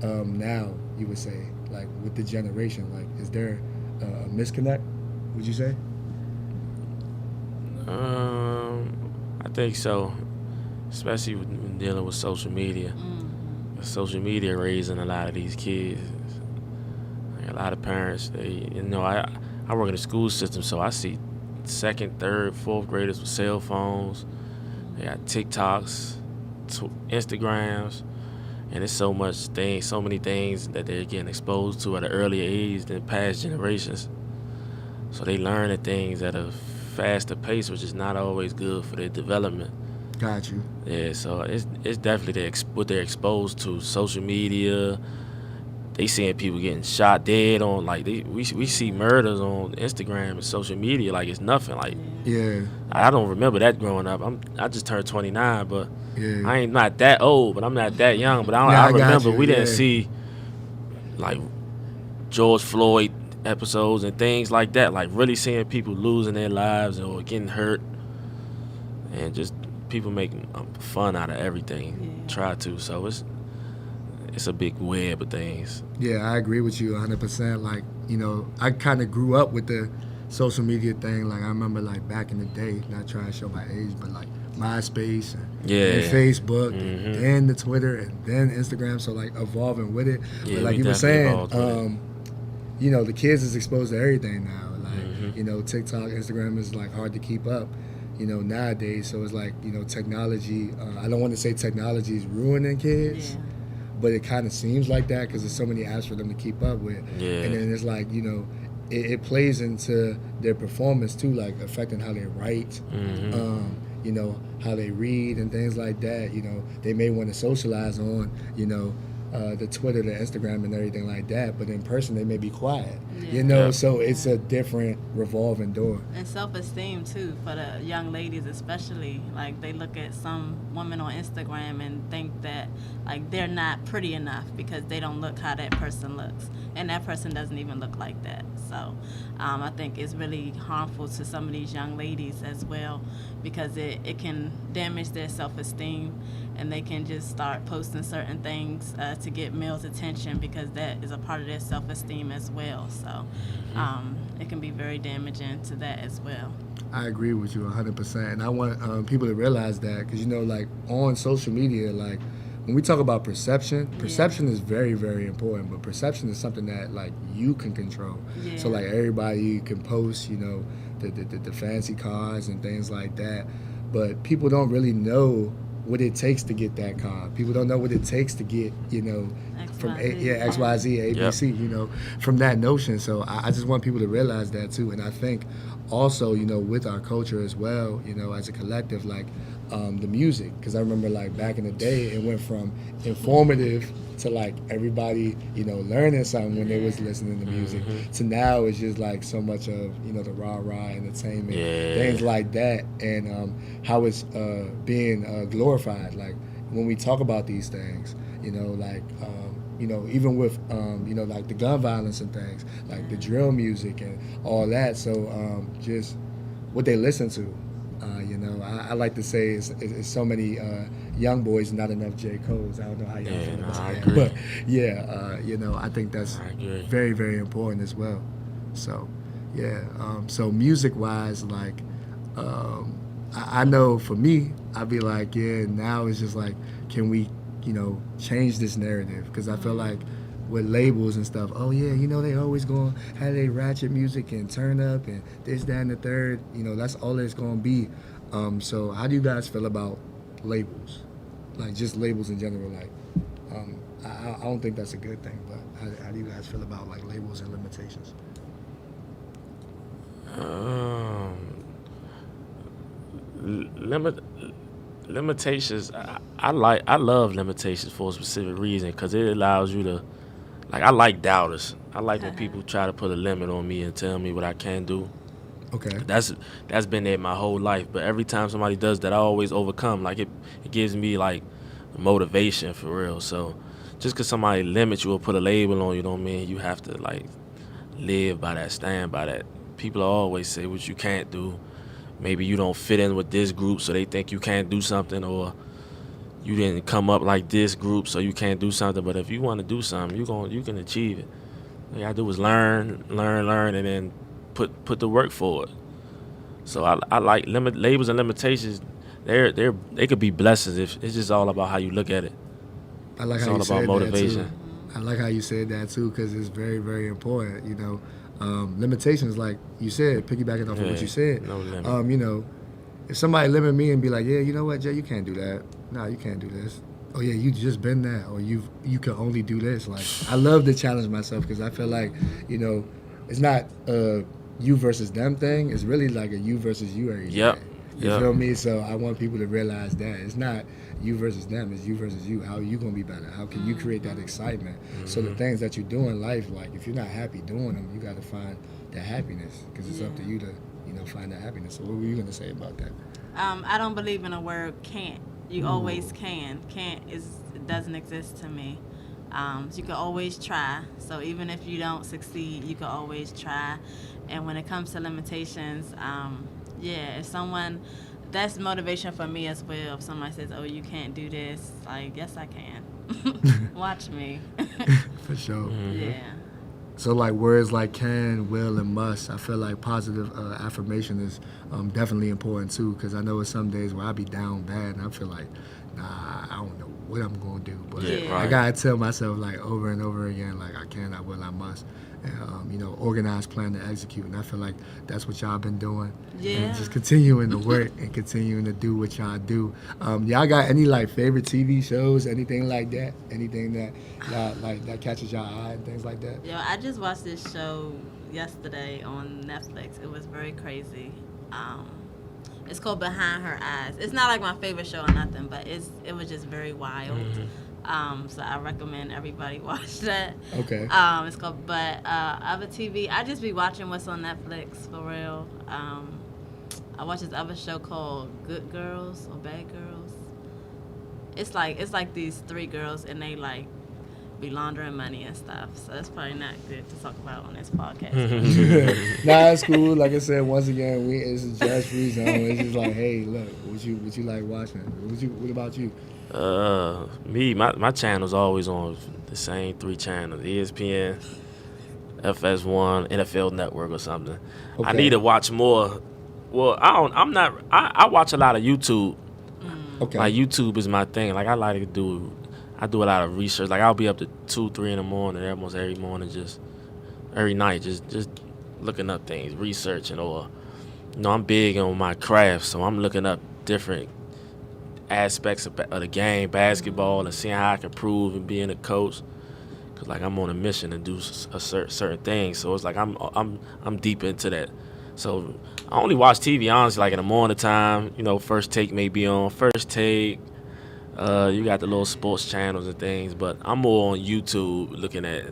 now, you would say, like with the generation? Like, is there a misconnect, would you say? I think so, especially when dealing with social media. Social media raising a lot of these kids. Like a lot of parents, they, you know, I work in the school system, so I see 2nd, 3rd, 4th graders with cell phones. They got TikToks, Instagrams, and it's so many things that they're getting exposed to at an earlier age than past generations. So they learn the things at a faster pace, which is not always good for their development. Got you. Yeah, so it's definitely what they're exposed to. Social media, they seeing people getting shot dead on, like we see murders on Instagram and social media like it's nothing. Like I don't remember that growing up. I just turned 29, but I ain't not that old, but I'm not that young. But I remember we didn't see like George Floyd episodes and things like that, like really seeing people losing their lives or getting hurt, and just people making fun out of everything. Try to, so it's a big web of things. Yeah, I agree with you 100%. Like, you know, I kind of grew up with the social media thing. Like I remember like back in the day, not trying to show my age, but like MySpace and Facebook and then the Twitter and then Instagram, so like evolving with it. But like you were saying, you know, the kids is exposed to everything now. Like, you know, TikTok, Instagram is like hard to keep up, you know, nowadays. So it's like, you know, technology, I don't want to say technology is ruining kids, but it kind of seems like that because there's so many apps for them to keep up with. And then it's like, you know, it plays into their performance too, like affecting how they write, you know, how they read and things like that. You know, they may want to socialize on, you know, the Twitter, the Instagram, and everything like that, but in person they may be quiet. Yeah. You know, Yeah. so it's a different revolving door. And self-esteem too for the young ladies, especially. Like they look at some women on Instagram and think that like they're not pretty enough because they don't look how that person looks, and that person doesn't even look like that. So I think it's really harmful to some of these young ladies as well, because it can damage their self-esteem, and they can just start posting certain things to get males' attention, because that is a part of their self-esteem as well. So it can be very damaging to that as well. I agree with you 100%, and I want people to realize that, because you know, like on social media, like when we talk about perception is very, very important. But perception is something that like you can control. Yeah. So like everybody can post, you know, the fancy cars and things like that, but people don't really know what it takes to get that car. People don't know what it takes to get, you know, from X, Y, Z, A, B, C, you know, from that notion. So I just want people to realize that too. And I think also, you know, with our culture as well, you know, as a collective, like the music, because I remember like back in the day, it went from informative to like everybody, you know, learning something when they was listening to music, to now it's just like so much of, you know, the rah-rah entertainment, things like that, and how it's being glorified. Like when we talk about these things, you know, like you know, even with you know, like the gun violence and things, like the drill music and all that. So just what they listen to. You know, I like to say it's so many young boys, not enough J. Coles. I don't know how y'all feel about I that. agree. But yeah, you know, I think that's very, very important as well. So yeah, so music-wise, like I know for me, I'd be like, yeah, now it's just like, can we, you know, change this narrative? Because I feel like with labels and stuff, oh yeah, you know, they always gonna have they ratchet music and turn up and this, that, and the third. You know, that's all it's gonna be. So how do you guys feel about labels? Like just labels in general. Like, I don't think that's a good thing, but how do you guys feel about like labels and limitations? Limitations. I love limitations for a specific reason, because it allows you to, like, I like doubters. I like when people try to put a limit on me and tell me what I can do. Okay. That's been there my whole life. But every time somebody does that, I always overcome. Like it gives me like motivation for real. So just because somebody limits you or put a label on you, don't mean you have to like live by that, stand by that. People always say what you can't do. Maybe you don't fit in with this group, so they think you can't do something, or you didn't come up like this group, so you can't do something. But if you want to do something, you can achieve it. All you gotta do is learn, and then put the work forward. So I like labels and limitations. They could be blessings if it's just all about how you look at it. I like It's how all you about said motivation. that too. I like how you said that too, because it's very, very important. You know, limitations, like you said, piggybacking off of what you said. No limit. You know, if somebody limit me and be like, yeah, you know what, Jay, you can't do that. No, you can't do this. Oh yeah, you just been that, or you can only do this. Like, I love to challenge myself, because I feel like, you know, it's not you versus them thing. It's really like a you versus you every day. Yep. You feel me? So I want people to realize that it's not you versus them, it's you versus you. How are you gonna be better? How can you create that excitement? So the things that you do in life, like if you're not happy doing them, you got to find that happiness, because it's up to you to, you know, find that happiness. So what were you gonna say about that? I don't believe in a word can't. You always can. Can't doesn't exist to me. You can always try. So even if you don't succeed, you can always try. And when it comes to limitations, if someone, that's motivation for me as well. If somebody says, oh, you can't do this, like, yes, I can. Watch me. For sure. Yeah. So like words like can, will, and must, I feel like positive affirmation is definitely important too, because I know it's some days where I be down bad and I feel like, nah, I don't know what I'm gonna do. But Yeah, I right. gotta tell myself like over and over again, like I can, I will, I must. And, organize, plan to execute. And I feel like that's what y'all been doing. Yeah. And just continuing to work and continuing to do what y'all do. Y'all got any like favorite TV shows, anything like that? Anything that y'all like that catches y'all eye and things like that? Yo, I just watched this show yesterday on Netflix. It was very crazy. It's called Behind Her Eyes. It's not like my favorite show or nothing, but it was just very wild. So I recommend everybody watch that. Okay. It's called, but other TV, I just be watching what's on Netflix for real. I watch this other show called Good Girls or Bad Girls. It's like these three girls and they like be laundering money and stuff. So that's probably not good to talk about on this podcast. Nah, it's cool. Like I said, once again, it's a judge free zone. It's just like, hey, look, what you like watching? What about you? Me, my channel's always on the same 3 channels: ESPN, FS1, NFL Network, or something. I Okay. need to watch more. Well, I watch a lot of YouTube. Okay. Like YouTube is my thing. Like I do a lot of research. Like I'll be up to 2, 3 in the morning, almost every morning, just every night, just looking up things, researching, or I'm big on my craft, so I'm looking up different aspects of the game, basketball, and seeing how I can improve and being a coach. Cause like I'm on a mission to do a certain things, so it's like I'm deep into that. So I only watch TV honestly like in the morning time. First Take may be on. First Take. You got the little sports channels and things, but I'm more on YouTube looking at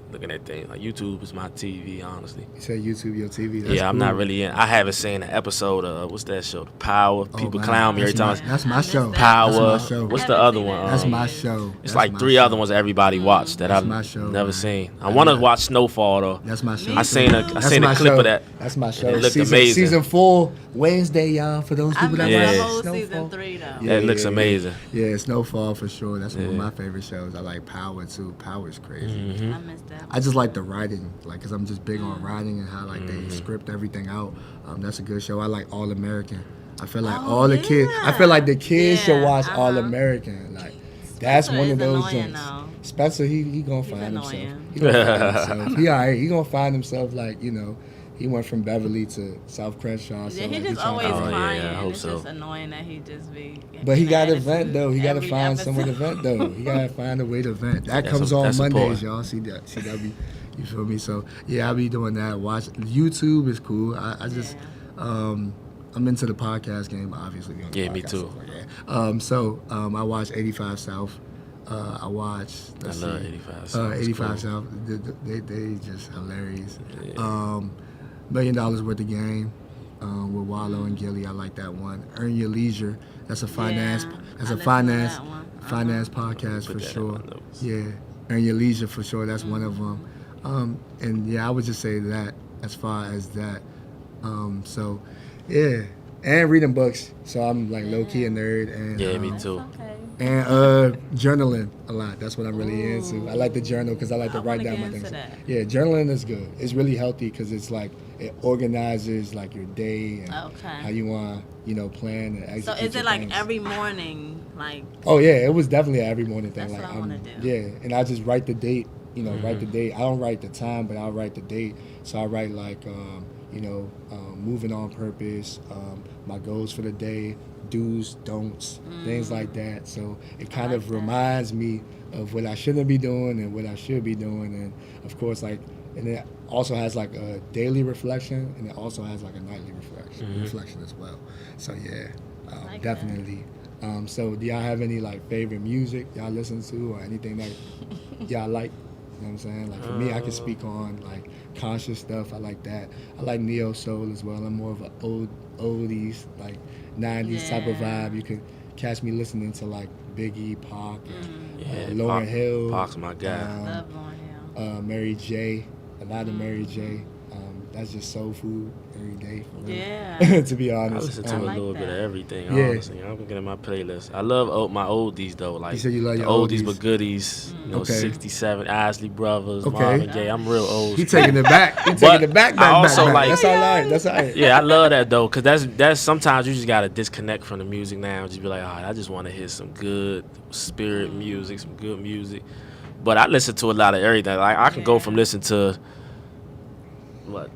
things. Like YouTube is my TV, honestly. You said YouTube, your TV. That's Yeah, I'm cool. not really in. I haven't seen an episode of what's that show? The Power. People man. clown me every That's time. That's my show. Power. That's my show. What's I the haven't other seen one? it. That's Um, my show. It's That's like my 3 show. other ones that everybody watched that That's I've my show, never man. seen. I want to watch Snowfall though. That's my show. I seen a That's clip my of show. that. That's my show. It looked season, amazing. Season 4, Wednesday, y'all. For those I people that missed Yeah. the watch whole Snowfall. season 3 though. Yeah, It looks amazing. Yeah, Snowfall for sure. That's one of Yeah. my favorite shows. I like Power too. Power's crazy. Mm-hmm. I missed that. I just like the writing, like, cause I'm just big on writing and how like they script everything out. That's a good show. I like All American. I feel like Oh, all the kids. I feel like the kids should Yeah, watch All uh-huh. American. Like that's Spencer one of is those annoying, joints. though. Spencer, he gonna find himself. annoying. He gonna find himself. He alright. He gonna find himself like he went from Beverly to South Crenshaw. So Yeah, he like, just trying to always find- Oh, yeah, crying. I hope It's so. just annoying that he just be. But he an got to attitude vent though. He got to every find somewhere to episode. vent though. He got to find a way to vent. That That's comes on that's Mondays, important. y'all. CW. You feel me? So yeah, I'll be doing that. Watch YouTube is cool. I just I'm into the podcast game. Obviously, we on the Yeah, me podcast, too. so, I watch 85 South. I watch. I Let's love see, 85 South. It's 85 cool. South. They just hilarious. Yeah. $1 million worth of game. With Wallow and Gilly, I like that one. Earn Your Leisure. That's a finance. Yeah, That's I a listened to finance. that one. Finance podcast Put for that in sure. my notes. Yeah, Earn Your Leisure for sure. That's one of them. And yeah, I would just say that as far as that. So yeah, and reading books. So I'm like low key a nerd and Yeah, me too. Okay. and journaling a lot. That's what I'm really into. I like to journal because I like to I write wanna down my get things. into that. Yeah, journaling is good. It's really healthy because it's like it organizes like your day and Okay. how you want plan and execute. So is your it like things. every morning, like? Oh yeah, it was definitely an every morning thing. That's like what I wanna do. Yeah, and I just write the date. Write the date. I don't write the time, but I'll write the date. So I write like moving on purpose, my goals for the day, do's, don'ts, things like that. So it kind like of that. reminds me of what I shouldn't be doing and what I should be doing, and of course and it also has like a daily reflection, and it also has like a nightly reflection as well. So yeah, Like that. definitely. So do y'all have any like favorite music y'all listen to or anything that y'all like? You know what I'm saying? Like for me, I can speak on like conscious stuff. I like that. I like neo soul as well. I'm more of an oldies, like 90s type of Yeah. vibe. You could catch me listening to like Biggie, Pac, Yeah, Lauryn Hill, Pac's my guy. Love Lauryn Hill. Mary J. A lot of Mary J. that's just soul food every day. For real. Yeah. To be I honest. listen to I a like little bit of that. everything, Yeah. honestly. I'm looking at my playlist. I love my oldies, though. Like, You said you love the your oldies oldies. but goodies. You know, Okay. 67, Isley Brothers, Okay. Marvin Gaye. I'm real old He school. taking it back. He But taking it back. I also like- That's all right. That's all right. Yeah, I love that, though, because that's sometimes you just got to disconnect from the music now and just be like, all right, I just want to hear some good spirit music, some good music. But I listen to a lot of everything. Like, I can go from listening to, the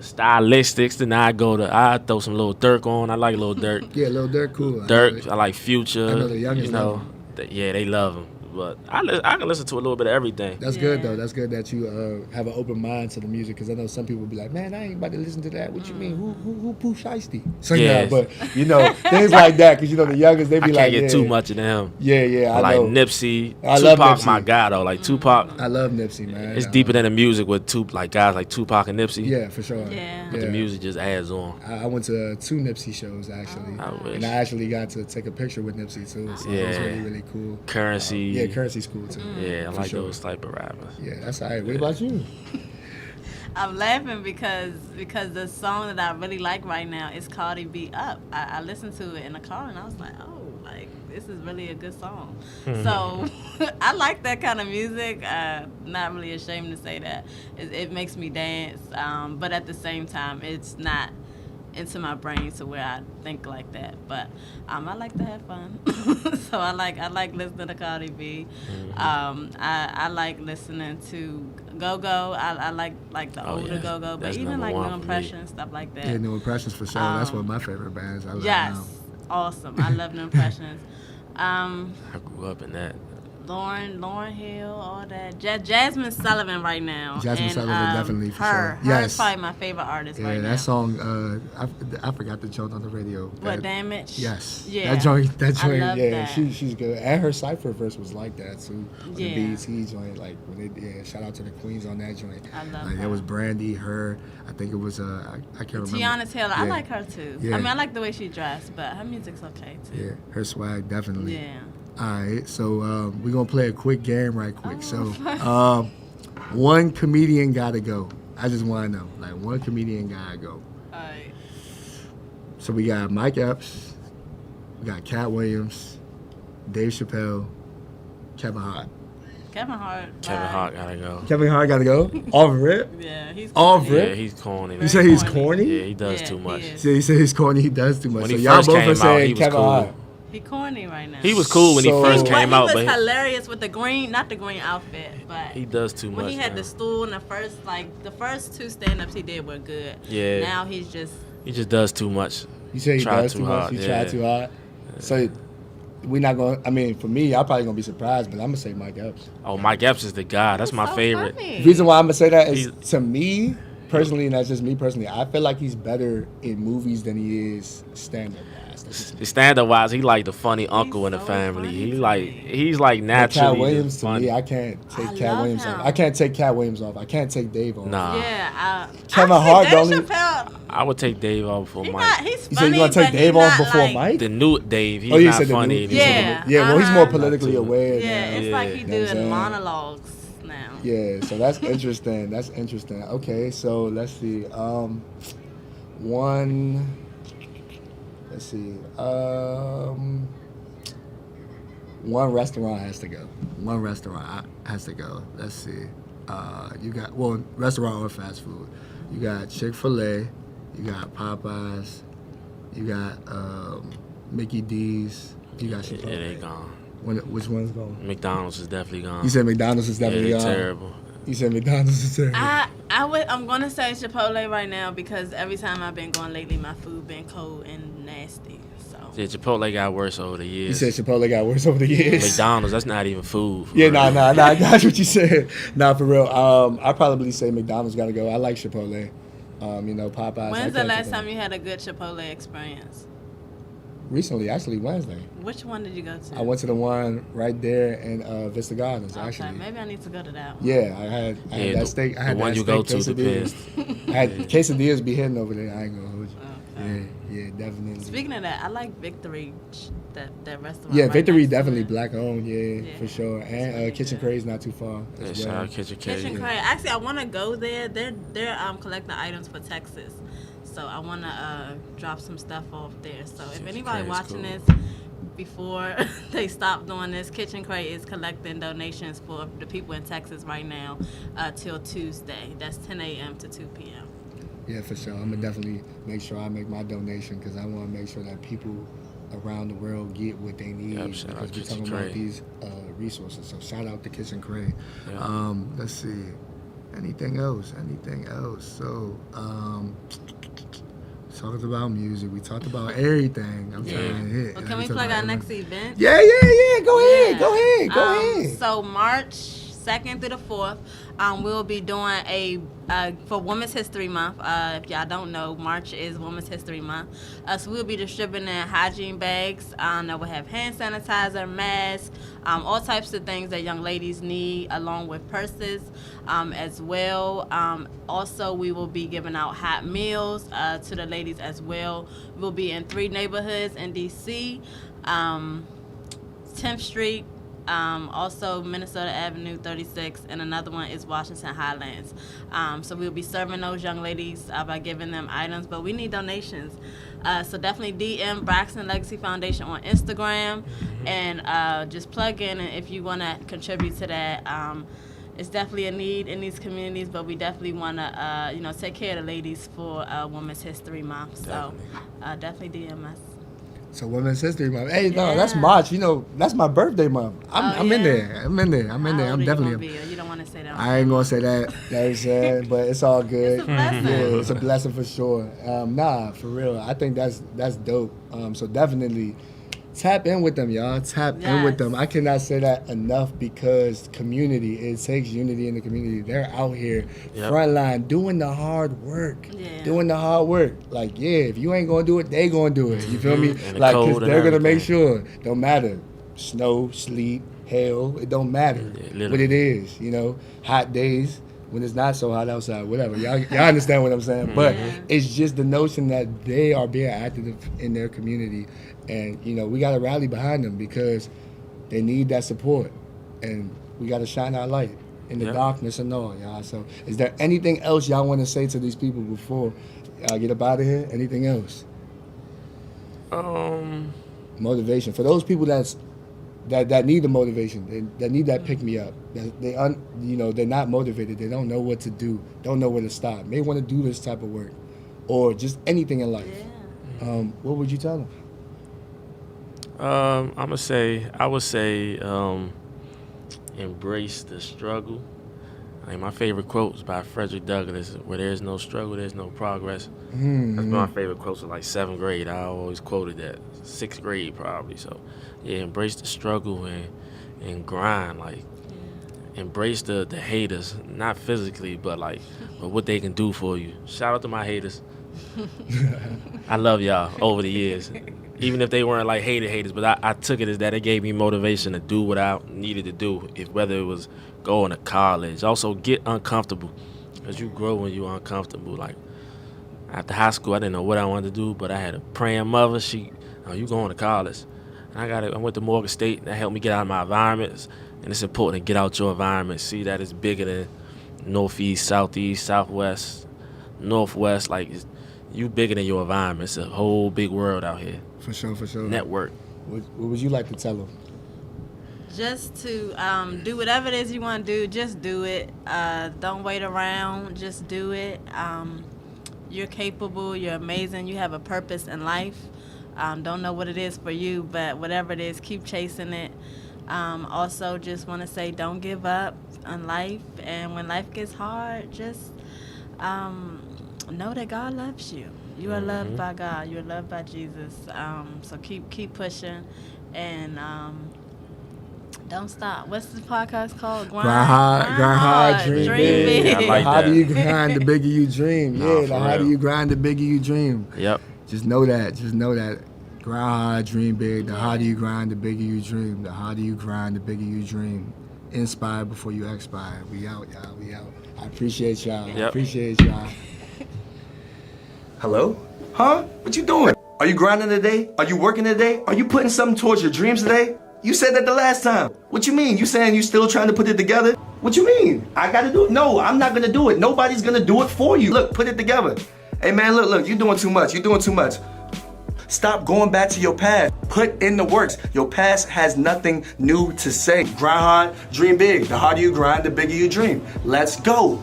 Stylistics, then I throw some Lil Durk on. I like Lil Durk. Yeah, Lil Durk, cool. Dirk, I like Future. I know the youngest you know, love yeah, they love him. But I can listen to a little bit of everything. That's good Yeah. though. That's good that you have an open mind to the music, because I know some people be like, man, I ain't about to listen to that. What you mean? Who Pooh Shiesty? So Yes. but you know things like that, because you know the youngest they I be can't like, get yeah, too much of them. Yeah, I I like know. Nipsey. I love Tupac, Nipsey. my guy though. Like Tupac, I love Nipsey, man. it's deeper than the music with guys like Tupac and Nipsey. Yeah, for sure. Yeah. But the music just adds on. I went to 2 Nipsey shows actually, I wish. and I actually got to take a picture with Nipsey too. So it was Yeah. really really cool. Currency. Yeah, Currency's cool too. Yeah, I for like sure. those type of rappers. Yeah, that's all right. What about you? I'm laughing because the song that I really like right now is Cardi B Up. I listened to it in the car and I was like, oh, like this is really a good song. So I like that kind of music. Not really ashamed to say that. It makes me dance, but at the same time, it's not into my brain to where I think like that. But I like to have fun, so I like listening to Cardi B. I like listening to Go-Go. I like the older yeah. Go-Go, but That's even number like one New for me. Impressions, stuff like that. Yeah, New Impressions for sure. That's one of my favorite bands. I love Yes, them. awesome. I love New Impressions. I grew up in that. Lauren Hill, all that. Jasmine Sullivan right now. Jasmine And, Sullivan, definitely, for her. sure. Her Yes. is probably my favorite artist Yeah, right now. that song, I forgot the joint on the radio. What, Damage? Yes. Yeah. That joint, I love yeah, that. she's good. And her Cypher verse was like that too. On Yeah. the BET joint, like when shout out to the Queens on that joint. I love Like her. it was Brandy, her, I think it was I can't remember. Tiana Taylor, I Yeah. like her too. Yeah. I mean, I like the way she dressed, but her music's okay too. Yeah, her swag definitely. Yeah. All right, so we're gonna play a quick game right quick. Oh, One comedian gotta go. I just wanna know, like one comedian gotta go. All right. So we got Mike Epps, we got Cat Williams, Dave Chappelle, Kevin Hart. Kevin Hart. Kevin bye. Hart gotta go. Kevin Hart gotta go. Off rip. Yeah, he's Off corny. rip. Yeah, he's corny. You say he's corny. corny? Yeah, he does Yeah, too he much. is. So you say he's corny. He does too much. When So he y'all first both came are out, saying he was Kevin cool. Hart. He corny right now. He was cool when he So- first He came But out, he was but hilarious with the green, not the green outfit, but he does too much. when he had now. the stool and the first 2 stand-ups he did were good. Yeah. Now he's just He just does too much. You say he Try does too too much. hard, He yeah. tried too hard. So we're not going. I mean, for me, I'm probably gonna be surprised, but I'm gonna say Mike Epps. Oh, Mike Epps is the guy. That's my so favorite. funny. The reason why I'm gonna say that is, He's- to me personally, and that's just me personally, I feel like he's better in movies than he is stand-up wise. That's just me. Stand up wise, he like the funny uncle in the so family. funny He's to like me. he's like But naturally Cat Williams, just to funny. me, I can't take I Cat love Williams him. off. I can't take Cat Williams off. I can't take Dave off. Nah, Yeah, Kevin actually, Hart Dave don't even- Chappelle, I would take Dave off before he's Mike. He's You funny, said you're gonna take but Dave he's off not before like, Mike? The new Dave, he's Oh, you not said funny the new, anymore. Yeah, yeah. Well, he's more uh-huh. politically Not too aware. Yeah, now. it's Yeah. like he You know what I'm doing saying? monologues now. Yeah, so that's interesting. That's interesting. Okay, so let's see. Let's see. One restaurant has to go. One restaurant has to go. Let's see. You got restaurant or fast food. You got Chick-fil-A. You got Popeyes. You got Mickey D's. You got Yeah, Chipotle. they gone. Which one's going? McDonald's is definitely gone. You said McDonald's is yeah, definitely they gone. terrible. You said McDonald's is terrible. I'm gonna say Chipotle right now because every time I've been going lately, my food been cold and nasty. So Yeah, Chipotle got worse over the years. You said Chipotle got worse over the years. McDonald's, that's not even food. for Yeah, real. nah, I got what you said. Nah, for real. I probably say McDonald's got to go. I like Chipotle. Popeyes. when's the last time you had a good Chipotle experience? Recently, actually Wednesday. Which one did you go to? I went to the one right there in Vista Gardens. Okay, Actually, maybe I need to go to that one. yeah, I had Yeah, that steak. I had the one that you steak go to quesadillas. depends. I had quesadillas be hitting over there. I ain't gonna hold you. Yeah, definitely. Speaking of that, I like Victory, that restaurant. Yeah, right Victory next to definitely it. black owned, yeah, for sure. It's And really Kitchen good. Craze not too far Yeah, as shout well. out Kitchen K. Kitchen Craig. Actually, I want to go there. They're collecting items for Texas, so I want to drop some stuff off there. So if Kitchen anybody Craig's watching cool. this before they stop doing this, Kitchen Craig is collecting donations for the people in Texas right now till Tuesday. That's 10 a.m. to 2 p.m. Yeah, for sure. I'm gonna definitely make sure I make my donation because I want to make sure that people around the world get what they need Yep, shout out because we're Kitchen talking about Craig. these resources. So shout out to Kitchen Craig. Yeah. Let's see. Anything else? So, talked about music. We talked about everything. I'm trying to hit. Well, can we plug our next event? Yeah. Go ahead. So March 2nd through the 4th, we'll be doing for Women's History Month. If y'all don't know, March is Women's History Month. So we'll be distributing hygiene bags that will have hand sanitizer, masks, all types of things that young ladies need, along with purses as well. Also, we will be giving out hot meals to the ladies as well. We'll be in 3 neighborhoods in D.C., 10th Street, also Minnesota Avenue 36, and another one is Washington Highlands. So we'll be serving those young ladies by giving them items, but we need donations. So definitely DM Braxton Legacy Foundation on Instagram and just plug in, and if you want to contribute to that. It's definitely a need in these communities, but we definitely want to, take care of the ladies for Women's History Month. So definitely DM us. So Women's History Month. Hey, no, Yeah. that's March. That's my birthday month. I'm in yeah? there. I'm definitely. You don't want to say that. I ain't gonna say that. That's but it's all good. It's a blessing. Yeah, it's a blessing for sure. For real. I think that's dope. So definitely tap in with them, y'all. Tap in with Yes. them. I cannot say that enough because community. It takes unity in the community. They're out here, frontline, doing the hard work. Yeah. Doing the hard work. Like, if you ain't gonna do it, they gonna do it. You feel me? And the Like, cold cause and they're gonna make everything. sure. Don't matter. Snow, sleet, hail. It don't matter Yeah, what it is. Hot days. When it's not so hot outside, whatever. Y'all understand what I'm saying? But it's just the notion that they are being active in their community. And, we got to rally behind them because they need that support. And we got to shine our light in the darkness and all, y'all. So is there anything else y'all want to say to these people before y'all get up out of here? Anything else? Motivation. For those people that need the motivation, that need that pick me up. They're not motivated. They don't know what to do. Don't know where to start. May want to do this type of work, or just anything in life. Yeah. What would you tell them? I would say, embrace the struggle. My favorite quote is by Frederick Douglass: "Where there's no struggle, there's no progress." That's my favorite quote since like 7th grade. I always quoted that. 6th grade probably. So, embrace the struggle and grind. Embrace the haters, not physically, but what they can do for you. Shout out to my haters. I love y'all over the years. Even if they weren't haters, but I took it as that it gave me motivation to do what I needed to do, whether it was going to college. Also, get uncomfortable, because you grow when you're uncomfortable. After high school, I didn't know what I wanted to do, but I had a praying mother. You going to college. And I went to Morgan State, and that helped me get out of my environments. And it's important to get out your environment, see that it's bigger than northeast, southeast, southwest, northwest. You bigger than your environment. It's a whole big world out here. For sure. Network. What would you like to tell them? Just to do whatever it is you want to do, just do it. Don't wait around, just do it. You're capable, you're amazing, you have a purpose in life. Don't know what it is for you, but whatever it is, keep chasing it. Also, just want to say don't give up on life, and when life gets hard, just know that God loves you. You are loved by God. You are loved by Jesus. So keep pushing, and don't stop. What's the podcast called? Grind hard, dream big. Yeah, I like The harder that. you grind, the bigger you dream. Nah, The for harder real. you grind, the bigger you dream. Yep. Just know that. Grind hard, dream big. The harder you grind, the bigger you dream. The harder you grind, the bigger you dream. Inspire before you expire. We out, y'all. We out. I appreciate y'all. Yep. Appreciate y'all. Hello? Huh? What you doing? Are you grinding today? Are you working today? Are you putting something towards your dreams today? You said that the last time. What you mean? You saying you still trying to put it together? What you mean? I gotta do it? No, I'm not gonna do it. Nobody's gonna do it for you. Look, put it together. Hey man, look, you're doing too much. You're doing too much. Stop going back to your past. Put in the works. Your past has nothing new to say. Grind hard, dream big. The harder you grind, the bigger you dream. Let's go.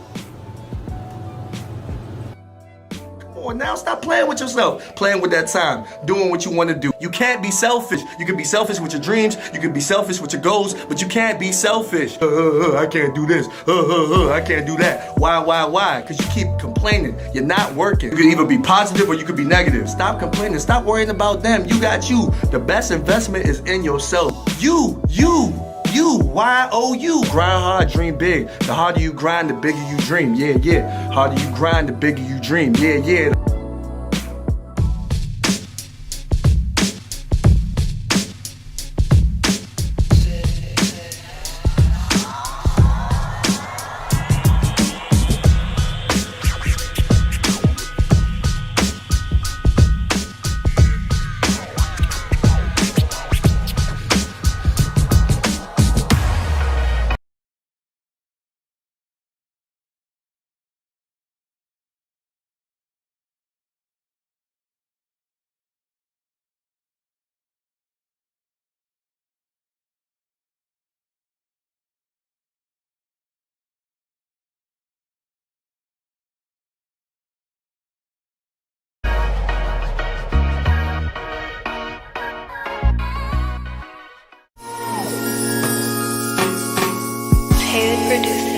Come on now, stop playing with yourself. Playing with that time. Doing what you want to do. You can't be selfish. You can be selfish with your dreams. You can be selfish with your goals, but you can't be selfish. I can't do this. I can't do that. Why? Because you keep complaining. You're not working. You can either be positive or you could be negative. Stop complaining. Stop worrying about them. You got you. The best investment is in yourself. You. Y-O-U. Grind hard, dream big. The harder you grind, the bigger you dream. Yeah. Harder you grind, the bigger you dream. Yeah. Producer.